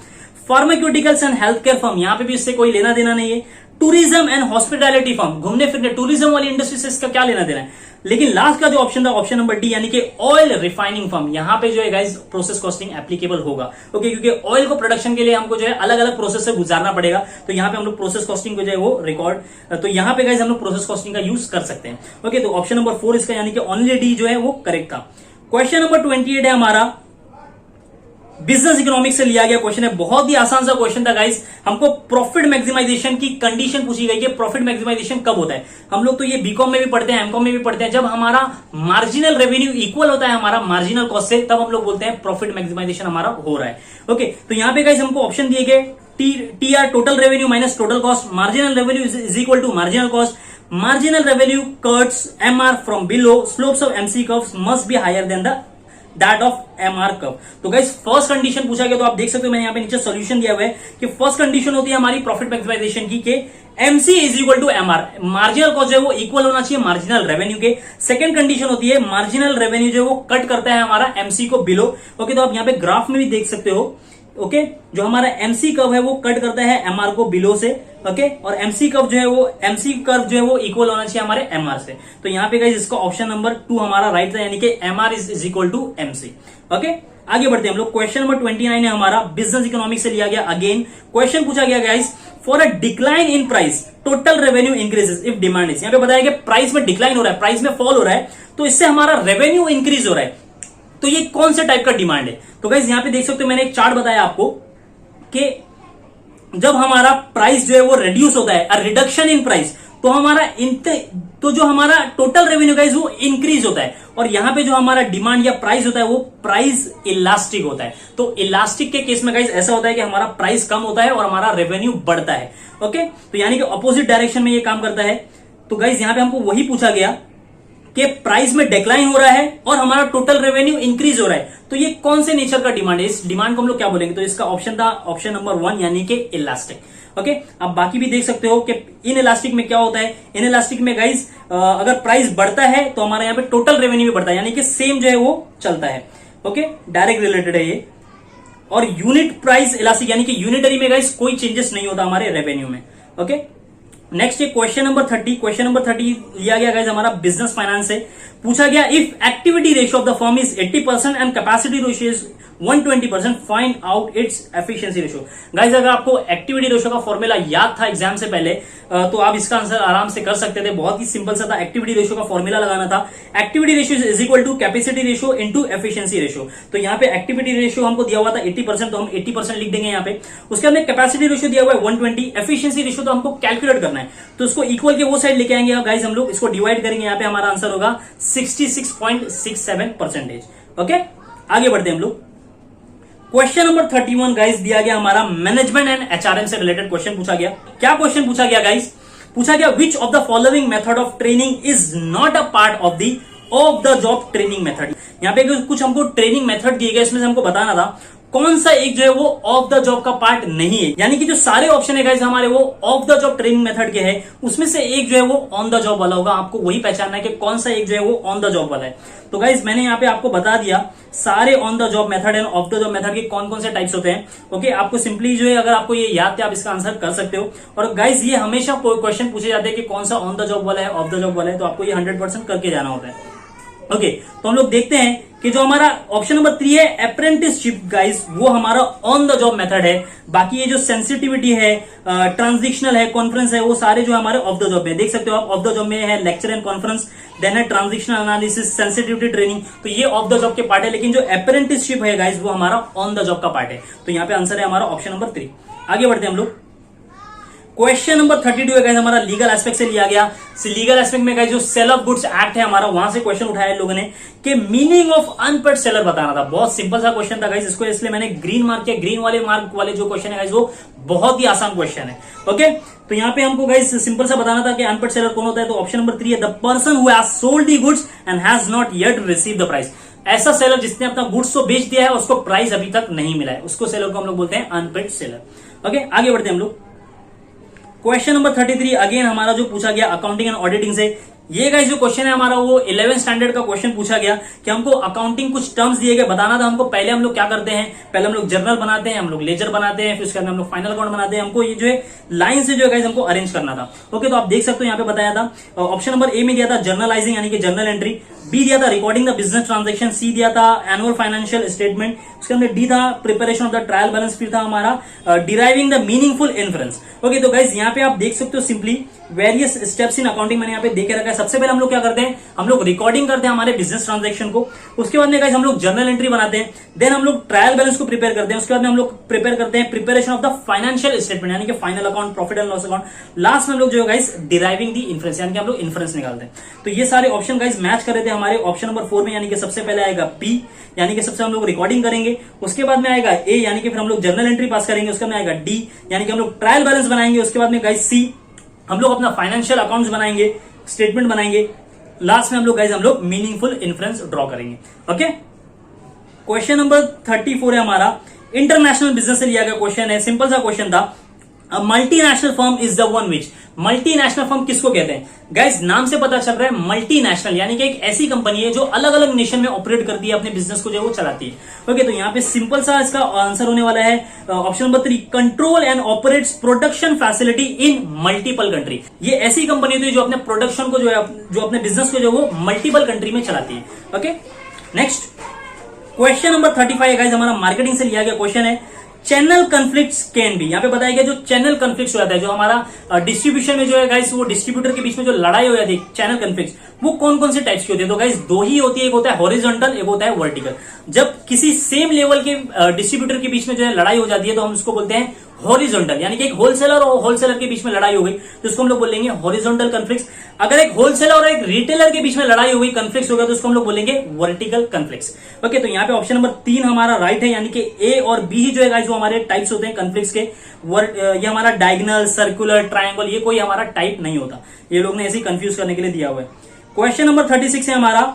Pharmaceuticals and health care firm, यहाँ पे भी इससे कोई लेना देना नहीं है। टूरिज्म एंड हॉस्पिटैलिटी फर्म, घूमने फिरने टूरिज्म वाली इंडस्ट्री से इसका क्या लेना देना है। लेकिन लास्ट का जो ऑप्शन था ऑप्शन नंबर डी, यानी कि ऑयल रिफाइनिंग फर्म, यहां पे जो है गाइस प्रोसेस कॉस्टिंग एप्लीकेबल होगा। ओके, क्योंकि ऑयल को प्रोडक्शन के लिए हमको जो है अलग अलग प्रोसेस से गुजारना पड़ेगा, तो यहां पे हम लोग प्रोसेस कॉस्टिंग को जो है वो रिकॉर्ड, तो यहां पे गाइस हम लोग प्रोसेस कॉस्टिंग का यूज कर सकते हैं। ओके, तो ऑप्शन नंबर 4 इसका यानी कि ओनली डी जो है वो करेक्ट था। क्वेश्चन नंबर 28 है हमारा, बिजनेस इकोनॉमिक्स से लिया गया क्वेश्चन है। बहुत ही आसान सा क्वेश्चन था गाइस। हमको प्रॉफिट मैक्सिमाइजेशन की कंडीशन पूछी गई कि प्रॉफिट मैक्सिमाइजेशन कब होता है। हम लोग तो ये बीकॉम में भी पढ़ते हैं, एमकॉम में भी पढ़ते हैं, जब हमारा मार्जिनल रेवेन्यू इक्वल होता है हमारा मार्जिनल कॉस्ट से, तब हम लोग बोलते हैं प्रॉफिट मैक्सिमाइजेशन हमारा हो रहा है। ओके, तो यहां पे गाइस हमको ऑप्शन दिए गए TR total revenue minus total cost, marginal revenue is equal to marginal cost, marginal revenue cuts MR from below, slopes of MC curves must be higher than the that of MR curve. तो guys first condition पूछा गया, तो आप देख सकते हो मैंने यहाँ पे नीचे सॉल्यूशन दिया हुआ है कि फर्स्ट कंडीशन होती है हमारी प्रॉफिट मैक्सिमाइजेशन की कि MC is equal to MR, marginal cost जो है वो इक्वल होना चाहिए मार्जिनल रेवेन्यू के। सेकंड कंडीशन होती है मार्जिनल रेवेन्यू जो है वो कट करता है हमारा एमसी को बिलो। ओके, तो आप यहाँ पे ग्राफ में भी देख सकते हो। ओके, जो हमारा एमसी कर्व है वो कट करता है एमआर को बिलो से। ओके, और एमसी कर्व जो है वो इक्वल होना चाहिए हमारे एमआर से। तो यहाँ पे गाइस इसका ऑप्शन नंबर 2 हमारा राइट था, यानी कि MR is equal to MC. Okay, आगे बढ़ते हैं हम लोग। क्वेश्चन नंबर 29 है हमारा, बिजनेस इकोनॉमिक्स से लिया गया। अगेन क्वेश्चन पूछा गया guys, for a decline in price total revenue increases if demand is. यहाँ पे बताया कि प्राइस में डिक्लाइन हो रहा है, प्राइस में फॉल हो रहा है, तो इससे हमारा रेवेन्यू इंक्रीज हो रहा है। तो ये कौन से टाइप का डिमांड है। तो गाइस यहाँ पे देख सकते हो मैंने एक चार्ट बताया आपको कि जब हमारा प्राइस जो है वो रिड्यूस होता है, रिडक्शन इन प्राइस, तो हमारा तो जो हमारा टोटल रेवेन्यू गाइस वो इंक्रीज होता है। और यहां पे जो हमारा डिमांड या प्राइस होता है वो प्राइस इलास्टिक होता है। तो इलास्टिक के केस में गाइस ऐसा होता है कि हमारा प्राइस कम होता है और हमारा रेवेन्यू बढ़ता है। ओके, तो यानी कि अपोजिट डायरेक्शन में ये काम करता है। तो गाइस यहां पे हमको वही पूछा गया कि प्राइस में डिक्लाइन हो रहा है और हमारा टोटल रेवेन्यू इंक्रीज हो रहा है, तो ये कौन से नेचर का डिमांड है, इस डिमांड को हम लोग क्या बोलेंगे? तो इसका ऑप्शन था ऑप्शन नंबर 1 यानी कि इलास्टिक। ओके, अब बाकी भी देख सकते हो कि इन इलास्टिक में क्या होता है। इन इलास्टिक में गाइज अगर प्राइस बढ़ता है तो हमारे यहाँ पे टोटल रेवेन्यू भी बढ़ता है, यानी कि सेम जो है वो चलता है। ओके, डायरेक्ट रिलेटेड है ये। और यूनिट प्राइस इलास्टिक यानी कि यूनिटरी में गाइज कोई चेंजेस नहीं होता हमारे रेवेन्यू में। ओके, नेक्स्ट है क्वेश्चन नंबर 30। क्वेश्चन नंबर 30 लिया गया गाइज हमारा बिजनेस फाइनेंस से। पूछा गया if activity ratio of the firm is 80% and capacity ratio is 120%, find out its efficiency ratio. Guys अगर आपको एक्टिविटी रेशियो का फॉर्मूला याद था एग्जाम से पहले तो आप इसका आंसर आराम से कर सकते थे। बहुत ही सिंपल सा था, एक्टिविटी रेशियो का फॉर्मूला लगाना था। Activity ratio is equal to capacity ratio into efficiency ratio. तो यहाँ पे एक्टिविटी रेशियो हमको दिया हुआ था 80%, तो हम 80% लिख देंगे यहाँ पे। उसके बाद में कैपेसिटी रेशियो दिया हुआ है 120, एफिशिएंसी रेशियो तो हमको कैलकुलेट करना है, तो उसको इक्वल के वो साइड लेके आएंगे गाइज हम लोग, इसको डिवाइड करेंगे। यहाँ पे हमारा आंसर होगा 66.67%। ओके, आगे बढ़ते हैं हम लोग। क्वेश्चन नंबर 31 गाइस दिया गया हमारा मैनेजमेंट एंड एचआरएम से रिलेटेड क्वेश्चन पूछा गया। क्या क्वेश्चन पूछा गया गाइस? पूछा गया which of the following method of training is not a part of the job training method. यहाँ पे कुछ हमको ट्रेनिंग मेथड दिए गए, इसमें से हमको बताना था कौन सा एक जो है वो ऑफ द जॉब का पार्ट नहीं है। यानी कि जो सारे ऑप्शन है गाइस हमारे वो of the job training method के हैं, उसमें से एक जो है वो ऑन द जॉब वाला होगा। आपको वही पहचानना है कि कौन सा एक जो है वो ऑन द जॉब वाला है। तो गाइस मैंने यहाँ पे आपको बता दिया सारे on the job method end of the job method के कौन कौन से टाइप्स होते हैं। ओके, आपको सिंपली जो है अगर आपको ये याद है आप इसका आंसर कर सकते हो। और गाइस ये हमेशा क्वेश्चन पूछे जाते हैं कि कौन सा ऑन द जॉब वाला है, ऑफ द जॉब वाला है, तो आपको ये 100% करके जाना होता है। ओके, तो हम लोग देखते हैं कि जो हमारा ऑप्शन नंबर 3 है अप्रेंटिसशिप गाइस, वो हमारा ऑन द जॉब मेथड है। बाकी ये जो सेंसिटिविटी है, ट्रांजिशनल है, कॉन्फ्रेंस है, वो सारे जो हमारे ऑफ द जॉब में देख सकते हो आप। ऑफ द जॉब में है लेक्चर एंड कॉन्फ्रेंस, देन है ट्रांजिशनल एनालिसिस, सेंसिटिविटी ट्रेनिंग, तो ये ऑफ द जॉब के पार्ट है। लेकिन जो अप्रेंटिसशिप है गाइस वो हमारा ऑन द जॉब का पार्ट है। तो यहाँ पे आंसर है हमारा ऑप्शन नंबर 3। आगे बढ़ते हैं हम लोग। क्वेश्चन नंबर 32 है गाइस हमारा लीगल एस्पेक्ट से लिया गया। लीगल एस्पेक्ट में गाइस जो सेल ऑफ गुड्स एक्ट है हमारा, वहां से क्वेश्चन उठाया है लोगों ने कि मीनिंग ऑफ अनपेड सेलर बताना था। बहुत सिंपल सा क्वेश्चन था गाइस, इसको इसलिए मैंने ग्रीन मार्क किया। ग्रीन वाले मार्क वाले जो क्वेश्चन है गाइस वो बहुत ही आसान क्वेश्चन है। ओके, तो यहाँ पे हमको गाइस सिंपल सा बताना था कि अनपेड सेलर कौन होता है। तो ऑप्शन नंबर 3 है the person who has sold the goods and has not yet receive the price. ऐसा सेलर जिसने अपना गुड्स तो बेच दिया है, उसको प्राइस अभी तक नहीं मिला है, उसको सेलर को हम लोग बोलते हैं अनपेड सेलर। ओके, आगे बढ़ते हैं हम लोग। क्वेश्चन नंबर 33 अगेन हमारा जो पूछा गया अकाउंटिंग एंड ऑडिटिंग से। ये गाइस जो क्वेश्चन है हमारा वो 11th स्टैंडर्ड का क्वेश्चन पूछा गया कि हमको अकाउंटिंग कुछ टर्म्स दिए गए, बताना था हमको। पहले हम लोग क्या करते हैं, पहले हम लोग जर्नल बनाते हैं, हम लोग लेजर बनाते हैं, फिर उसके बाद हम लोग फाइनल अकाउंट बनाते हैं। हमको ये जो है लाइन से जो है गाइस हमको अरेंज करना था। ओके, तो आप देख सकते हो यहाँ पे बताया था। ऑप्शन नंबर ए में दिया था जर्नलाइजिंग यानी कि जर्नल एंट्री, बी दिया था रिकॉर्डिंग द बिजनेस ट्रांजेक्शन, सी दिया था एनुअल फाइनेंशियल स्टेटमेंट, उसके अंदर डी था preparation of the trial balance, फिर था हमारा deriving the meaningful inference. Okay, तो गाइस यहाँ पे आप देख सकते हो simply various steps in accounting मैंने यहाँ पे देखे रखा है। सबसे पहले हम लोग क्या करते हैं, हम लोग रिकॉर्डिंग करते हैं हमारे बिजनेस ट्रांजेक्शन को। उसके बाद में गाइस हम लोग जर्नल एंट्री बनाते हैं, देन हम लोग ट्रायल बैलेंस को प्रिपेयर करते हैं। उसके बाद में हम लोग प्रिपेयर करते हैं preparation of the financial statement यानी कि final account, profit and loss account. Last में हम लोग जो है गाइस डिराइविंग द इन्फ्रेंस यानी कि हम लोग इन्फ्रेंस निकालते हैं। तो ये सारे ऑप्शन गाइस मैच कर रहे थे हमारे ऑप्शन नंबर 4 में, यानी कि सबसे पहले आएगा बी यानी कि सबसे हम लोग रिकॉर्डिंग करेंगे। उसके बाद में आएगा ए यानी कि फिर हम लोग जर्नल एंट्री पास करेंगे। उसके बाद में आएगा डी यानी कि हम लोग ट्रायल बैलेंस बनाएंगे। उसके बाद में गाइस सी हम लोग अपना फाइनेंशियल अकाउंट्स बनाएंगे, स्टेटमेंट बनाएंगे। लास्ट में हम लोग गाइस हम लोग मीनिंगफुल इन्फ्रेंस ड्रॉ करेंगे। ओके, क्वेश्चन नंबर 34 है हमारा इंटरनेशनल बिजनेस से लिया गया क्वेश्चन है। सिंपल सा क्वेश्चन था multinational firm is the one which. Multinational firm किसको कहते हैं गाइस? नाम से पता चल रहा है मल्टीनेशनल यानी कि एक ऐसी कंपनी है जो अलग अलग नेशन में ऑपरेट करती है, अपने बिजनेस को जो है वो चलाती है। ओके, तो यहाँ पे सिंपल सा इसका आंसर होने वाला है option number 3 control and operates production facility in multiple country. ये ऐसी कंपनी होती है जो अपने प्रोडक्शन को जो है, जो अपने बिजनेस को जो है वो मल्टीपल कंट्री में चलाती है। ओके, नेक्स्ट क्वेश्चन नंबर 35 है गाइस हमारा मार्केटिंग से लिया गया क्वेश्चन है। चैनल कन्फ्लिक्ट्स कैन बी, यहाँ पे बताया गया जो चैनल कन्फ्लिक्ट्स हो जाता है, जो हमारा डिस्ट्रीब्यूशन में जो है गाइस वो डिस्ट्रीब्यूटर के बीच में जो लड़ाई हो जाती है चैनल कन्फ्लिक्ट्स, वो कौन कौन से टाइप्स की होती है? तो गाइस दो ही होती है, एक होता है हॉरिजॉन्टल, एक होता है वर्टिकल। जब किसी सेम लेवल के डिस्ट्रीब्यूटर के बीच में जो है लड़ाई हो जाती है तो हम उसको बोलते हैं हॉरिजॉन्टल, यानी कि एक होलसेलर और होलसेलर के बीच में लड़ाई हो गई तो उसको हम लोग बोलेंगे हॉरिजॉन्टल कॉन्फ्लिक्ट्स। अगर एक होलसेलर और एक रिटेलर के बीच में लड़ाई हो गई, कॉन्फ्लिक्ट्स हो गया, तो उसको हम लोग बोलेंगे वर्टिकल कॉन्फ्लिक्ट्स। ओके, तो यहाँ पे ऑप्शन नंबर 3 हमारा राइट है, यानी कि ए और बी ही जो है गाइस वो हमारे टाइप्स होते हैं कॉन्फ्लिक्ट्स के। ये हमारा डायगोनल, सर्कुलर, ट्रायंगल, ये कोई हमारा टाइप नहीं होता, ये लोग ने ऐसे ही कंफ्यूज करने के लिए दिया हुआ है। क्वेश्चन नंबर 36 है हमारा,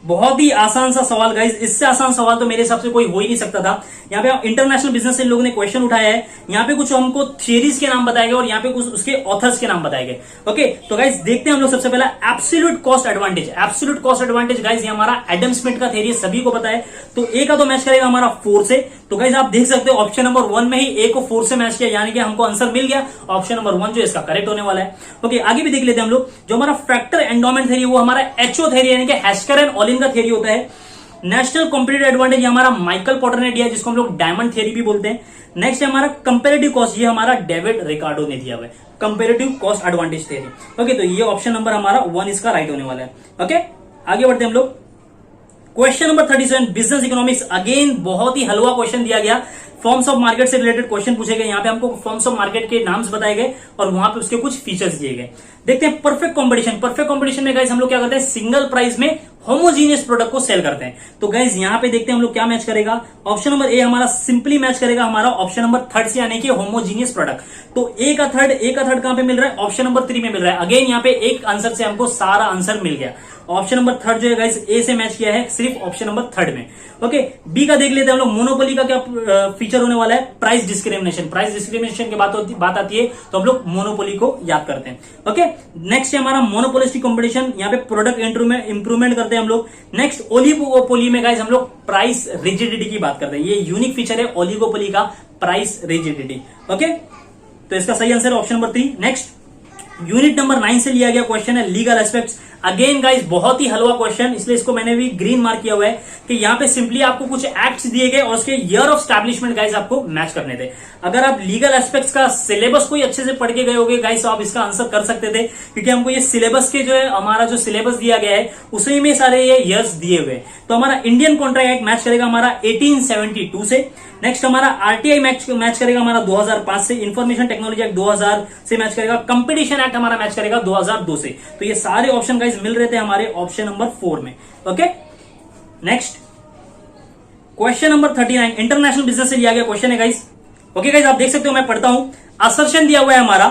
बहुत ही आसान सा सवाल गाइस, इससे आसान सवाल तो मेरे हिसाब से कोई हो ही नहीं सकता था। यहाँ पे इंटरनेशनल बिजनेस से लोगों ने क्वेश्चन उठाया है, यहाँ पे कुछ हमको थियरीज के नाम बताए गए और यहाँ पे कुछ उसके ऑथर्स के नाम बताए गए। ओके, तो गाइस देखते हैं हम लोग सबसे पहला absolute cost advantage. Absolute cost advantage guys ये हमारा एडम स्मिथ का थ्योरी सभी को पता है, तो ए का तो मैच करेगा हमारा 4 से। तो गाइस आप देख सकते हो ऑप्शन नंबर 1 में ही ए को 4 से मैच किया, यानी कि हमको आंसर मिल गया, ऑप्शन नंबर 1 जो इसका करेक्ट होने वाला है। ओके, आगे भी देख लेते हैं हम लोग। जो हमारा फैक्टर एंडोमेंट थ्योरी वो हमारा एचओ थ्योरी यानी कि हैस्कर एंड ऑलिन का थ्योरी होता है। नेशनल कॉम्पिटिटिव एडवांटेज ये हमारा माइकल पॉटर ने दिया, जिसको हम लोग डायमंड थ्योरी भी बोलते हैं। नेक्स्ट है हमारा कंपैरेटिव कॉस्ट, ये हमारा डेविड रिकार्डो ने दिया हुआ है, comparative cost advantage theory. Okay, तो ये ऑप्शन नंबर हमारा 1 इसका राइट होने वाला है। ओके, आगे बढ़ते हैं हम लोग। Question number 37 business economics, again बहुत ही हलवा क्वेश्चन दिया गया, फॉर्म्स ऑफ मार्केट से रिलेटेड क्वेश्चन पूछे गए। यहाँ पे हमको फॉर्म्स ऑफ मार्केट के नाम्स बताए गए और वहां पे उसके कुछ फीचर्स दिए गए। देखते हैं परफेक्ट कंपटीशन। परफेक्ट कंपटीशन में गाइस हम लोग क्या करते हैं, सिंगल प्राइस में होमोजीनियस प्रोडक्ट को सेल करते हैं। तो गाइस यहाँ पे देखते हैं हम लोग क्या मैच करेगा। ऑप्शन नंबर ए हमारा सिंपली मैच करेगा हमारा ऑप्शन नंबर 3 से, यानी कि होमोजीनियस प्रोडक्ट। तो ए का थर्ड कहां पे मिल रहा है, ऑप्शन नंबर 3 में मिल रहा है। अगेन यहाँ पे एक आंसर से हमको सारा आंसर मिल गया। ऑप्शन नंबर 3 जो है गाइस ए से मैच किया है सिर्फ ऑप्शन नंबर 3 में। ओके, बी का देख लेते हैं हम लोग। मोनोपोली का क्या फीचर होने वाला है, प्राइस डिस्क्रिमिनेशन। प्राइस डिस्क्रिमिनेशन की बात आती है तो हम लोग मोनोपोली को याद करते हैं। ओके, नेक्स्ट है हमारा मोनोपोलिस्टिक कंपटीशन, यहाँ पे प्रोडक्ट इंप्रूवमेंट करते हैं हम लोग। नेक्स्ट ओलिगोपोली में गाइस हम लोग प्राइस रिजिडिटी की बात करते हैं, ये यूनिक फीचर है ओलिगोपोली का, प्राइस रिजिडिटी। ओके, तो इसका सही आंसर है option number 3। Next unit number 9 से लिया गया क्वेश्चन है लीगल एस्पेक्ट्स। अगेन गाइस बहुत ही हलवा क्वेश्चन, इसलिए इसको मैंने भी ग्रीन मार्क किया हुआ है कि यहाँ पे सिंपली आपको कुछ एक्ट्स दिए गए और उसके ईयर ऑफ स्टैब्लिशमेंट गाइस आपको मैच करने थे। अगर आप लीगल एस्पेक्ट्स का सिलेबस कोई अच्छे से पढ़ के गए होगे गाइस तो आप इसका आंसर कर सकते थे, क्योंकि हमको ये सिलेबस के जो है हमारा जो सिलेबस दिया गया है उसी में सारे ये ईयर्स दिए हुए। तो हमारा इंडियन कॉन्ट्रैक्ट एक्ट मैच करेगा हमारा 1872 से। नेक्स्ट हमारा आरटीआई मैच करेगा हमारा 2005 से। इंफॉर्मेशन टेक्नोलॉजी एक्ट 2000 से मैच करेगा। कंपटीशन एक्ट हमारा मैच करेगा 2002 से। तो ये सारे ऑप्शन गाइस मिल रहे थे हमारे ऑप्शन नंबर 4 में। Okay, next question number 39 international business से लिया गया क्वेश्चन है गाइस। ओके गाइस, आप देख सकते हो मैं पढ़ता हूं। असर्शन दिया हुआ है हमारा,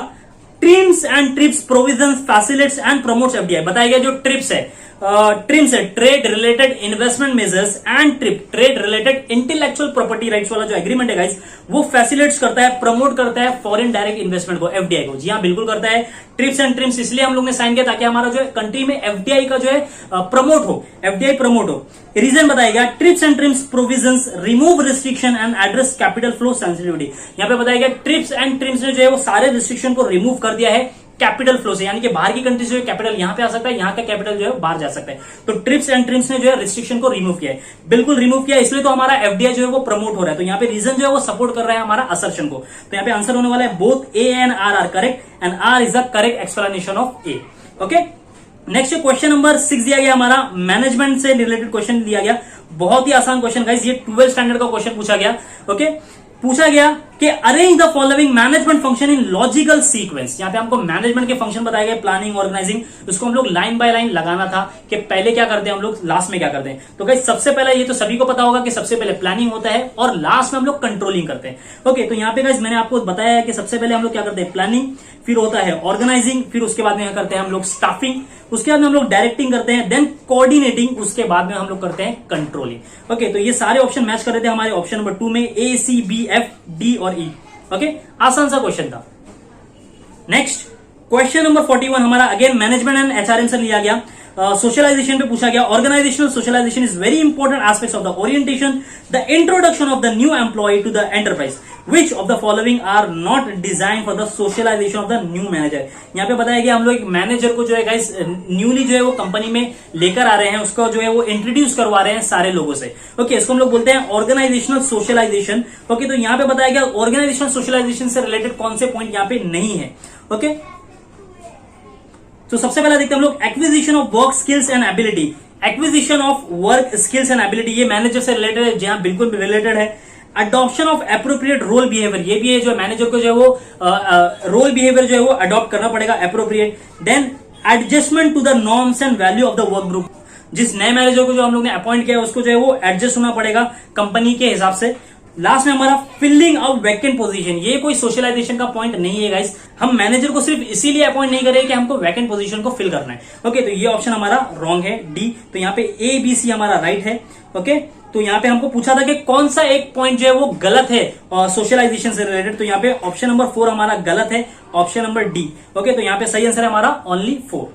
TRIMS and trips provisions facilitates and promotes FDI. बताया गया जो ट्रिप्स है, ट्रिम्स है trade related investment measures, and trade related intellectual property rights वाला जो एग्रीमेंट है गाइस वो फैसिलिटेट्स करता है, प्रमोट करता है फॉरेन डायरेक्ट इन्वेस्टमेंट को, एफडीआई को। जी हाँ, बिल्कुल करता है। ट्रिप्स एंड ट्रिम्स इसलिए हम लोग ने साइन किया ताकि हमारा जो है कंट्री में एफडीआई का जो है प्रमोट हो, एफडीआई प्रमोट हो। रीजन बताया गया, trips and TRIMS provisions remove restriction and address capital flow sensitivity. यहाँ पे बताया गया ट्रिप्स एंड ट्रिम्स ने जो है वो सारे रिस्ट्रिक्शन को रिमूव कर दिया है कैपिटल फ्लो से, यानी कि बाहर की कंट्री से कैपिटल यहां पे आ सकता है, यहां का कैपिटल जो है बाहर जा सकता है। तो ट्रिप्स एंड ट्रिम्स ने जो है रिस्ट्रिक्शन को रिमूव किया है, बिल्कुल रिमूव किया, इसलिए तो हमारा एफडीआई जो है वो प्रमोट हो रहा है। तो यहाँ पे रीजन जो है वो सपोर्ट कर रहा है हमारा असर्शन को। तो यहाँ पे आंसर होने वाला है both A and R are correct, and R is the correct explanation of A. Okay, next question number 6 दिया गया हमारा, मैनेजमेंट से रिलेटेड क्वेश्चन दिया गया। बहुत ही आसान क्वेश्चन गाइस, ये 12th स्टैंडर्ड का क्वेश्चन पूछा गया। ओके, पूछा गया कि arrange the following management function in logical sequence. यहां पे हमको मैनेजमेंट के फंक्शन बताए गए, प्लानिंग, ऑर्गेनाइजिंग, उसको हम लोग लाइन बाय लाइन लगाना था कि पहले क्या करते हैं हम लोग, लास्ट में क्या करते हैं। तो गाइस सबसे पहले ये तो सभी को पता होगा कि सबसे पहले प्लानिंग होता है और लास्ट में हम लोग कंट्रोलिंग करते हैं। ओके, तो यहाँ पे गाइस मैंने आपको बताया है कि सबसे पहले हम लोग क्या करते हैं, प्लानिंग, फिर होता है ऑर्गेनाइजिंग, फिर उसके बाद में क्या करते हैं हम लोग स्टाफिंग, उसके बाद में हम लोग डायरेक्टिंग करते हैं, देन कोऑर्डिनेटिंग, उसके बाद में हम लोग करते हैं कंट्रोलिंग। ओके, तो ये सारे ऑप्शन मैच कर रहे थे हमारे ऑप्शन नंबर 2 में, ए सी बी एफ डी और ई। ओके, आसान सा क्वेश्चन था। नेक्स्ट क्वेश्चन नंबर 41 हमारा अगेन मैनेजमेंट एंड एचआरएम से लिया गया। सोशलाइजेशन पे पूछा गया, organisational socialisation is very important aspects of the orientation, the introduction of the new employ to the enterprise, which of the following are not design for the socialisation of the new manager. यहाँ पे बताया गया हम लोग एक manager को जो है गाइस न्यूली जो है वो कंपनी में लेकर आ रहे हैं, उसको जो है वो इंट्रोड्यूस करवा रहे हैं सारे लोगों से। ओके, इसको हम लोग बोलते हैं ऑर्गेनाइजेशनल सोशलाइजेशन। ओके, तो यहाँ पे बताया गया ऑर्गेनाइजेशनल सोशलाइजेशन से रिलेटेड कौन से पॉइंट यहाँ पे नहीं है। ओके, तो सबसे पहला देखते हैं हम लोग acquisition of work skills and ability. Acquisition of work skills and ability, ये मैनेजर से रिलेटेड है, जी हाँ बिल्कुल रिलेटेड है। Adoption of appropriate role behaviour, ये भी है जो मैनेजर को जो है वो रोल बिहेवियर जो है वो अडॉप्ट करना पड़ेगा appropriate. Then adjustment to the norms and value of the work group, जिस नए मैनेजर को जो हम लोग ने अपॉइंट किया है उसको जो है वो एडजस्ट होना पड़ेगा कंपनी के हिसाब से। लास्ट में हमारा फिलिंग ऑफ वैकेंट पोजीशन, ये कोई सोशलाइजेशन का पॉइंट नहीं है गाइस, हम मैनेजर को सिर्फ इसीलिए अपॉइंट नहीं करें कि हमको वैकेंट पोजीशन को फिल करना है। ओके, तो ये ऑप्शन हमारा रॉन्ग है, डी। तो यहाँ पे ए बी सी हमारा राइट है। ओके, तो यहाँ पे हमको पूछा था कि कौन सा एक पॉइंट जो है वो गलत है सोशलाइजेशन से रिलेटेड, तो यहाँ पे ऑप्शन नंबर 4 हमारा गलत है, ऑप्शन नंबर डी। ओके, तो यहाँ पे सही आंसर है हमारा ओनली 4।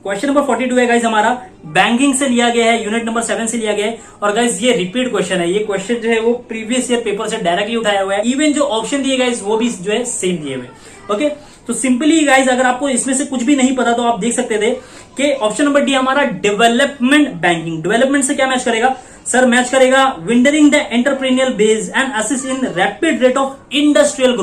क्वेश्चन नंबर 42 है गाइज हमारा, बैंकिंग से लिया गया है, यूनिट नंबर 7 से लिया गया है। और गाइज ये रिपीट क्वेश्चन है, ये क्वेश्चन जो है वो प्रीवियस ईयर पेपर से डायरेक्टली उठाया हुआ है, इवन जो ऑप्शन दिए गाइज वो भी जो है सेम दिए हुए। ओके, तो सिंपली गाइज अगर आपको इसमें से कुछ भी नहीं पता तो आप देख सकते थे कि ऑप्शन नंबर डी हमारा डेवलपमेंट बैंकिंग, डेवलपमेंट से क्या मैच करेगा सर, मैच करेगा widening the entrepreneurial base and assist in rapid rate of industrial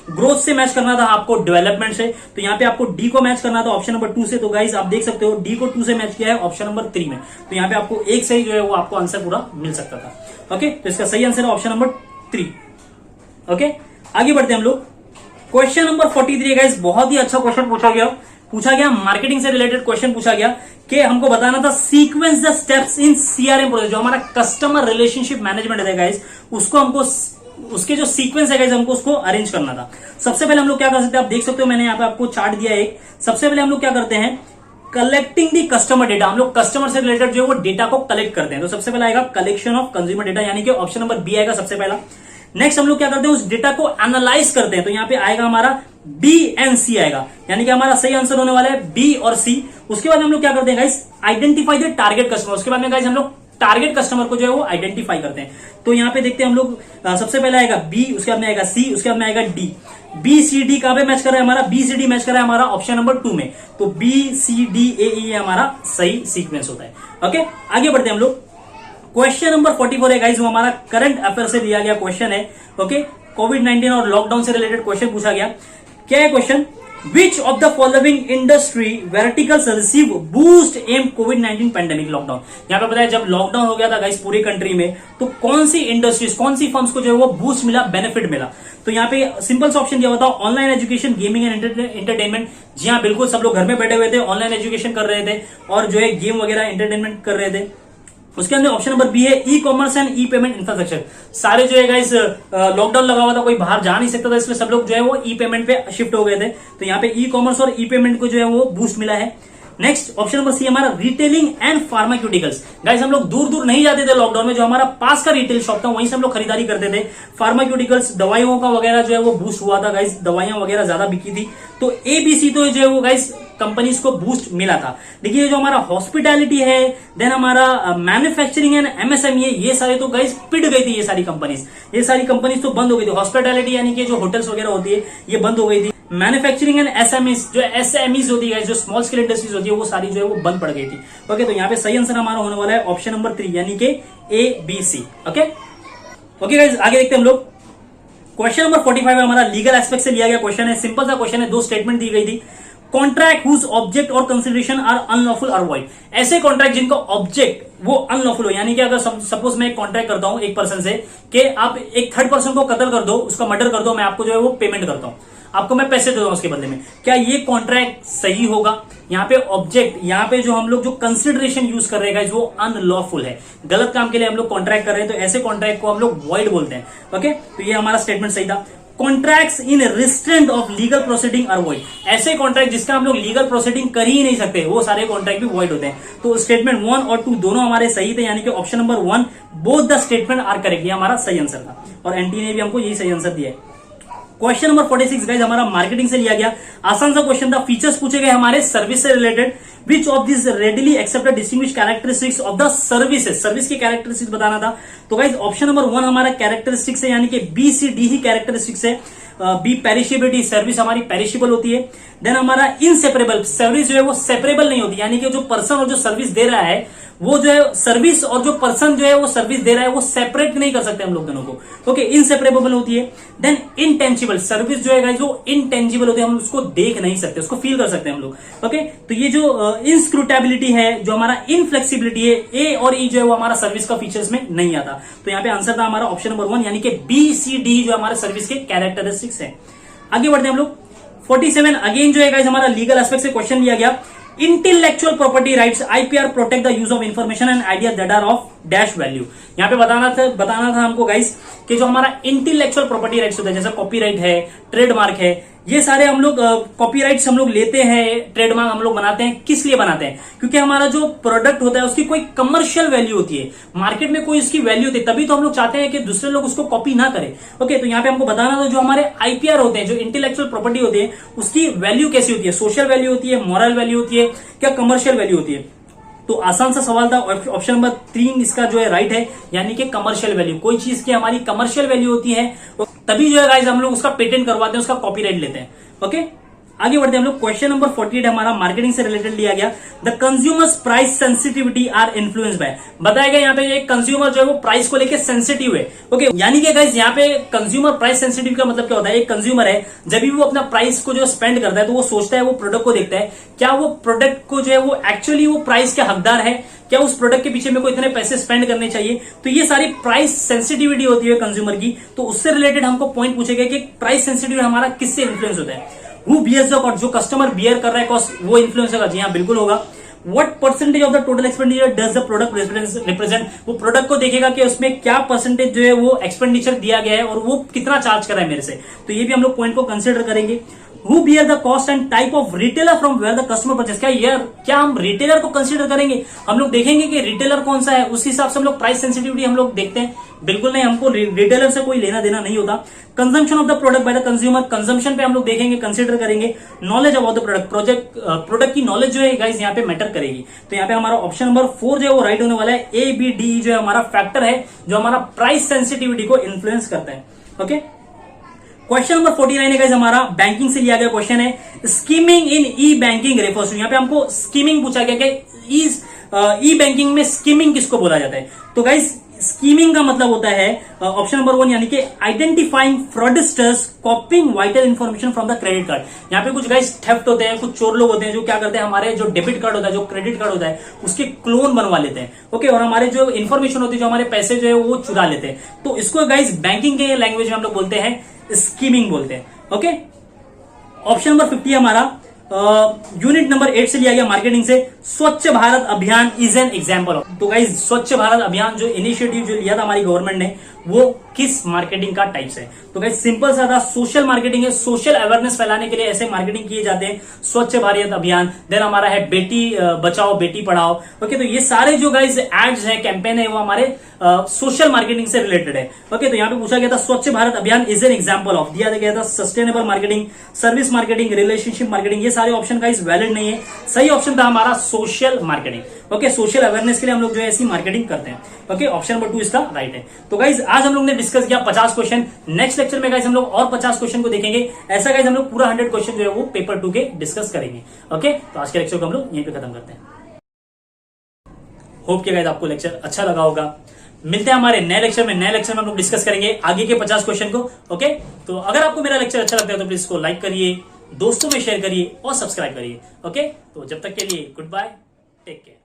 growth से मैच करना था आपको डेवलपमेंट से, तो यहाँ पे आपको डी को मैच करना था ऑप्शन नंबर 2 से। तो गाइज आप देख सकते हो डी को 2 से मैच किया है ऑप्शन नंबर 3 में, तो यहाँ पे आपको एक सही जो है वो आपको आंसर पूरा मिल सकता था। ओके, तो इसका सही आंसर है ऑप्शन नंबर 3। ओके, आगे बढ़ते हैं हम लोग। क्वेश्चन नंबर 43 गाइज, बहुत ही अच्छा क्वेश्चन पूछा गया मार्केटिंग से रिलेटेड क्वेश्चन पूछा गया कि हमको बताना था sequence the steps in CRM process, जो हमारा कस्टमर रिलेशनशिप मैनेजमेंट है गाइज, उसको हमको उसके जो सीक्वेंस है गाइज हमको उसको अरेंज करना था। सबसे पहले हम लोग क्या कर सकते हैं, आप देख सकते हो मैंने यहाँ पे आपको चार्ट दिया है। सबसे पहले हम लोग क्या करते हैं, कलेक्टिंग दी कस्टमर डेटा, हम लोग कस्टमर से रिलेटेड जो है वो डेटा को कलेक्ट करते हैं। तो सबसे पहले आएगा कलेक्शन ऑफ कंज्यूमर डेटा, यानी कि ऑप्शन नंबर बी आएगा सबसे पहला। नेक्स्ट हम लोग क्या करते हैं, उस डेटा को एनालाइज करते हैं, तो यहाँ पे आएगा हमारा बी एंड सी आएगा, यानी कि हमारा सही आंसर होने वाला है बी और सी। उसके बाद हम लोग क्या करते हैं guys, identify the target customer, उसके बाद में गाइस हम लोग टारगेट कस्टमर को जो है वो आइडेंटिफाई करते हैं। तो यहाँ पे देखते हैं हम लोग सबसे पहले आएगा बी, उसके बाद में आएगा सी, उसके बाद में आएगा डी। बी सी डी कहां पे मैच कर रहा है हमारा, बी सी डी मैच कर रहा है हमारा ऑप्शन नंबर 2 में, तो बी सी डी ए ई हमारा सही सीक्वेंस होता है। ओके, आगे बढ़ते हैं हम लोग। क्वेश्चन नंबर 44 है गाइस, वो हमारा करंट अफेयर से दिया गया क्वेश्चन है। ओके, कोविड-19 और लॉकडाउन से रिलेटेड क्वेश्चन पूछा गया। क्या है question, which of the following industry verticals receive boost amid कोविड-19 पैंडेमिक लॉकडाउन। यहाँ पे पता है जब लॉकडाउन हो गया था गाइस पूरी कंट्री में, तो कौन सी इंडस्ट्रीज, कौन सी फर्म्स को जो है वो बूस्ट मिला, बेनिफिट मिला। तो यहाँ पे सिंपल सा ऑप्शन दिया हुआ था, online education, gaming and entertainment. जी हाँ बिल्कुल, सब लोग घर में बैठे हुए थे, ऑनलाइन एजुकेशन कर रहे थे और जो है गेम वगैरह एंटरटेनमेंट कर रहे थे। उसके अंदर ऑप्शन नंबर बी है e commerce and E payment infrastructure. सारे जो है गाइस लॉकडाउन लगा हुआ था, कोई बाहर जा नहीं सकता था, इसलिए सब लोग जो है वो ई पेमेंट पे शिफ्ट हो गए थे, तो यहाँ पे ई कॉमर्स और ई पेमेंट को जो है वो बूस्ट मिला है। नेक्स्ट ऑप्शन नंबर सी हमारा रिटेलिंग एंड फार्माक्यूटिकल्स। गाइस हम लोग दूर दूर नहीं जाते थे लॉकडाउन में, जो हमारा पास का रिटेल शॉप था वहीं से हम लोग खरीदारी करते थे। फार्माक्यूटिकल्स, दवाइयों का वगैरह जो है वो बूस्ट हुआ था गाइस, दवाइयां वगैरह ज्यादा बिकी थी, तो एबीसी तो जो है वो गाइस कंपनीज को बूस्ट मिला था। देखिए जो हमारा हॉस्पिटैलिटी है, देन हमारा मैन्युफैक्चरिंग एंड एमएसएमई, ये सारे तो गाइस पिट गई थी, ये सारी कंपनीज तो बंद हो गई थी। हॉस्पिटैलिटी यानी कि जो होटल्स वगैरह होती है ये बंद हो गई थी। मैन्युफैक्चरिंग एंड एसएमईज होती है, जो स्मॉल स्केल इंडस्ट्रीज होती है, वो सारी जो है वो बंद पड़ गई थी। ओके, तो यहाँ पे सही आंसर हमारा होने वाला है ऑप्शन नंबर 3 यानी कि A B C. Okay guys, आगे देखते हैं हम लोग। क्वेश्चन नंबर 45 है हमारा, लीगल एस्पेक्ट से लिया गया क्वेश्चन है, सिंपल सा क्वेश्चन है, 2 स्टेटमेंट दी गई थी। कॉन्ट्रैक्ट हुज ऑब्जेक्ट और कंसिडरेशन आर अनलॉफुल और वॉइड, ऐसे कॉन्ट्रैक्ट जिनका ऑब्जेक्ट वो अनलॉफुल हो, यानी कि अगर सपोज मैं एक कॉन्ट्रैक्ट करता हूं एक पर्सन से कि आप एक थर्ड पर्सन को कत्ल कर दो, उसका मर्डर कर दो, मैं आपको जो है वो पेमेंट करता हूं, आपको मैं पैसे देता हूं उसके बदले में, क्या ये कॉन्ट्रैक्ट सही होगा। यहाँ पे ऑब्जेक्ट, यहाँ पे जो हम लोग जो कंसिडरेशन यूज कर रहे हैं वो अनलॉफुल है, गलत काम के लिए हम लोग कॉन्ट्रैक्ट कर रहे हैं, तो ऐसे कॉन्ट्रैक्ट को हम लोग वॉइड बोलते हैं। ओके, तो ये हमारा स्टेटमेंट सही था। Contracts in restraint of legal proceeding are void, ऐसे कॉन्ट्रैक्ट जिसका हम लोग लीगल प्रोसीडिंग कर ही नहीं सकते, वो सारे कॉन्ट्रैक्ट भी वॉइड होते हैं। तो स्टेटमेंट 1 और 2 दोनों हमारे सही थे, यानी कि option number 1 both the statement are correct, ये हमारा सही आंसर था, और एनटी ने भी हमको यही सही आंसर दिया है। क्वेश्चन नंबर 46 गाइस हमारा मार्केटिंग से लिया गया, आसान सा क्वेश्चन था। फीचर्स पूछे गए हमारे सर्विस से related, which of this readily accepted distinguish characteristics of the services, service की कैरेक्टरिस्टिक्स बताना था। तो गाइस ऑप्शन नंबर 1 हमारा कैरेक्टरिस्टिक्स है, यानी कि बी सी डी ही कैरेक्टरिस्टिक्स है। बी पेरिशेबिलिटी, सर्विस हमारी पेरिशेबल होती है। देन हमारा इनसेपरेबल, सर्विस जो है वो सेपरेबल नहीं होती, यानी कि जो पर्सन और जो सर्विस दे रहा है वो जो है सर्विस और जो पर्सन जो है वो सर्विस दे रहा है वो सेपरेट नहीं कर सकते हम लोग दोनों को। ओके, इनसेपरेबल होती है। देन इनटेंजिबल, सर्विस जो है गाइस वो इनटेंजिबल होती है, हम उसको देख नहीं सकते, उसको फील कर सकते हैं हम लोग। ओके, तो ये जो इनस्क्रूटेबिलिटी है, जो हमारा इनफ्लेक्सिबिलिटी है, ए और ई जो है वो हमारा सर्विस का फीचर्स में नहीं आता। तो यहाँ पे आंसर था हमारा ऑप्शन नंबर 1, यानी कि बी सी डी जो हमारे सर्विस के कैरेक्टरिस्टिक्स है। आगे बढ़ते हैं हम लोग 47। अगेन जो है गाइस हमारा लीगल एस्पेक्ट से क्वेश्चन लिया गया। Intellectual property rights IPR protect the use of information and idea that are of dash value. यहाँ पे बताना था हमको गाइस कि जो हमारा इंटेलेक्चुअल प्रॉपर्टी राइट्स होता है, जैसे कॉपीराइट है, ट्रेडमार्क है, ये सारे हम लोग कॉपीराइट्स हम लोग लेते हैं, ट्रेडमार्क हम लोग बनाते हैं, किस लिए बनाते हैं? क्योंकि हमारा जो प्रोडक्ट होता है उसकी कोई कमर्शियल वैल्यू होती है, मार्केट में कोई उसकी वैल्यू होती है, तभी तो हम लोग चाहते हैं कि दूसरे लोग उसको कॉपी ना करें। ओके, तो यहाँ पे हमको बताना था जो हमारे आईपीआर होते हैं, जो इंटेलेक्चुअल प्रॉपर्टी होती है, उसकी वैल्यू कैसी होती है, सोशल वैल्यू होती है, मॉरल वैल्यू होती है, क्या कमर्शियल वैल्यू होती है? तो आसान सा सवाल था, ऑप्शन नंबर 3 इसका जो है राइट है, यानी कि कमर्शियल वैल्यू। कोई चीज की हमारी कमर्शियल वैल्यू होती है तभी जो है गाइस हम लोग उसका पेटेंट करवाते हैं, उसका कॉपीराइट लेते हैं। ओके, आगे बढ़ते हैं हम लोग। क्वेश्चन नंबर 48 हमारा मार्केटिंग से रिलेटेड लिया गया। The consumers price sensitivity are influence by, बताया गया यहाँ पे एक कंज्यूमर जो है वो प्राइस को लेकर सेंसिटिव है। ओके, यानी कि गाइस यहाँ पे कंज्यूमर प्राइस सेंसिटिव का मतलब क्या होता है? एक कंज्यूमर है, जब भी वो अपना प्राइस को जो स्पेंड करता है तो वो सोचता है, वो प्रोडक्ट को देखता है, क्या वो प्रोडक्ट को जो है वो एक्चुअली वो प्राइस के हकदार है, क्या उस प्रोडक्ट के पीछे मेरे को इतने पैसे स्पेंड करने चाहिए? तो ये सारी प्राइस सेंसिटिविटी होती है कंज्यूमर की। तो उससे रिलेटेड हमको पॉइंट पूछे गए कि प्राइस सेंसिटिविटी हमारा किससे इन्फ्लुएंस होता है? हु बियर्स द कॉस्ट, जो कस्टमर बियर कर रहा है कॉस्ट, वो इन्फ्लुएंस होगा? जी हाँ, बिल्कुल होगा। What percentage of the total expenditure does the product represent, वो प्रोडक्ट को देखेगा कि उसमें क्या परसेंटेज जो है वो एक्सपेंडिचर दिया गया है और वो कितना चार्ज कर रहा है मेरे से। तो ये भी हम लोग पॉइंट को कंसिडर करेंगे। Who bear the cost and type of retailer from where the customer purchase, क्या हम रिटेलर को कंसीडर करेंगे? हम लोग देखेंगे कि रिटेलर कौन सा है, उस हिसाब से हम लोग प्राइस सेंसिटिविटी हम लोग देखते हैं? बिल्कुल नहीं, हमको रिटेलर से कोई लेना देना नहीं होता। Consumption of the product by the consumer, consumption पे हम लोग देखेंगे, कंसीडर करेंगे। नॉलेज अबाउट द प्रोडक्ट की नॉलेज जो है गाइस यहाँ पे मैटर करेगी। तो यहाँ पे हमारा ऑप्शन नंबर 4 जो है वो राइट होने वाला है। ए बी डी जो है हमारा फैक्टर है जो हमारा प्राइस सेंसिटिविटी को इन्फ्लुएंस करता है। ओके, क्वेश्चन नंबर 49 है गाइस हमारा बैंकिंग से लिया गया क्वेश्चन है। Skimming in e banking refers to, यहाँ पे हमको स्कीमिंग पूछा गया कि ई बैंकिंग में स्कीमिंग किसको बोला जाता है? तो गाइस स्कीमिंग का मतलब होता है ऑप्शन नंबर 1, यानी कि identifying fraudsters कॉपिंग vital information from the credit card. यहाँ पे कुछ गाइस थेफ्ट होते हैं, कुछ चोर लोग होते हैं जो क्या करते हैं, हमारे जो डेबिट कार्ड होता है, जो क्रेडिट कार्ड होता है, उसके क्लोन बनवा लेते हैं। ओके, और हमारे जो इन्फॉर्मेशन होती है, जो हमारे पैसे जो है वो चुरा लेते हैं। तो इसको गाइस बैंकिंग के लैंग्वेज में हम लोग बोलते हैं स्कीमिंग बोलते हैं। ओके, ऑप्शन नंबर 50 हमारा यूनिट नंबर 8 से लिया गया मार्केटिंग से। स्वच्छ भारत अभियान इज एन एग्जाम्पल ऑफ, तो गाइस स्वच्छ भारत अभियान जो इनिशिएटिव जो लिया था हमारी गवर्नमेंट ने, वो किस मार्केटिंग का टाइप्स है? तो गाइस सिंपल सा था, सोशल मार्केटिंग है, सोशल अवेयरनेस फैलाने के लिए ऐसे मार्केटिंग किए जाते हैं। स्वच्छ भारत अभियान, देन हमारा है बेटी बचाओ बेटी पढ़ाओ। ओके, तो ये सारे जो गाइस एड्स हैं, कैंपेन है, वो हमारे सोशल मार्केटिंग से रिलेटेड है। ओके, तो यहाँ पे पूछा गया था स्वच्छ भारत अभियान इज एन एग्जाम्पल ऑफ, दिया गया था sustainable marketing, service marketing, relationship marketing. ये सारे ऑप्शन गाइस वैलिड नहीं है। सही ऑप्शन था हमारा social marketing. Okay, social awareness के लिए हम लोग जो है ऐसी मार्केटिंग करते हैं। ओके, ऑप्शन नंबर 2 इसका राइट है। तो गाइस आज हम लोग ने डिस्कस किया 50 क्वेश्चन। नेक्स्ट लेक्चर में गाइस हम लोग और 50 क्वेश्चन को देखेंगे। ऐसा गाइस हम लोग पूरा 100 क्वेश्चन जो है वो पेपर 2 के डिस्कस करेंगे। ओके, तो आज के लेक्चर को हम लोग यहीं पे खत्म करते हैं। होप कि गाइस आपको लेक्चर अच्छा लगा होगा। मिलते हैं हमारे नए लेक्चर में। नए लेक्चर में हम लोग डिस्कस करेंगे आगे के 50 क्वेश्चन को। ओके, तो अगर आपको मेरा लेक्चर अच्छा लगता है तो प्लीज इसको लाइक करिए, दोस्तों में शेयर करिए और सब्सक्राइब करिए। ओके, तो जब तक के लिए गुड बाय, टेक केयर।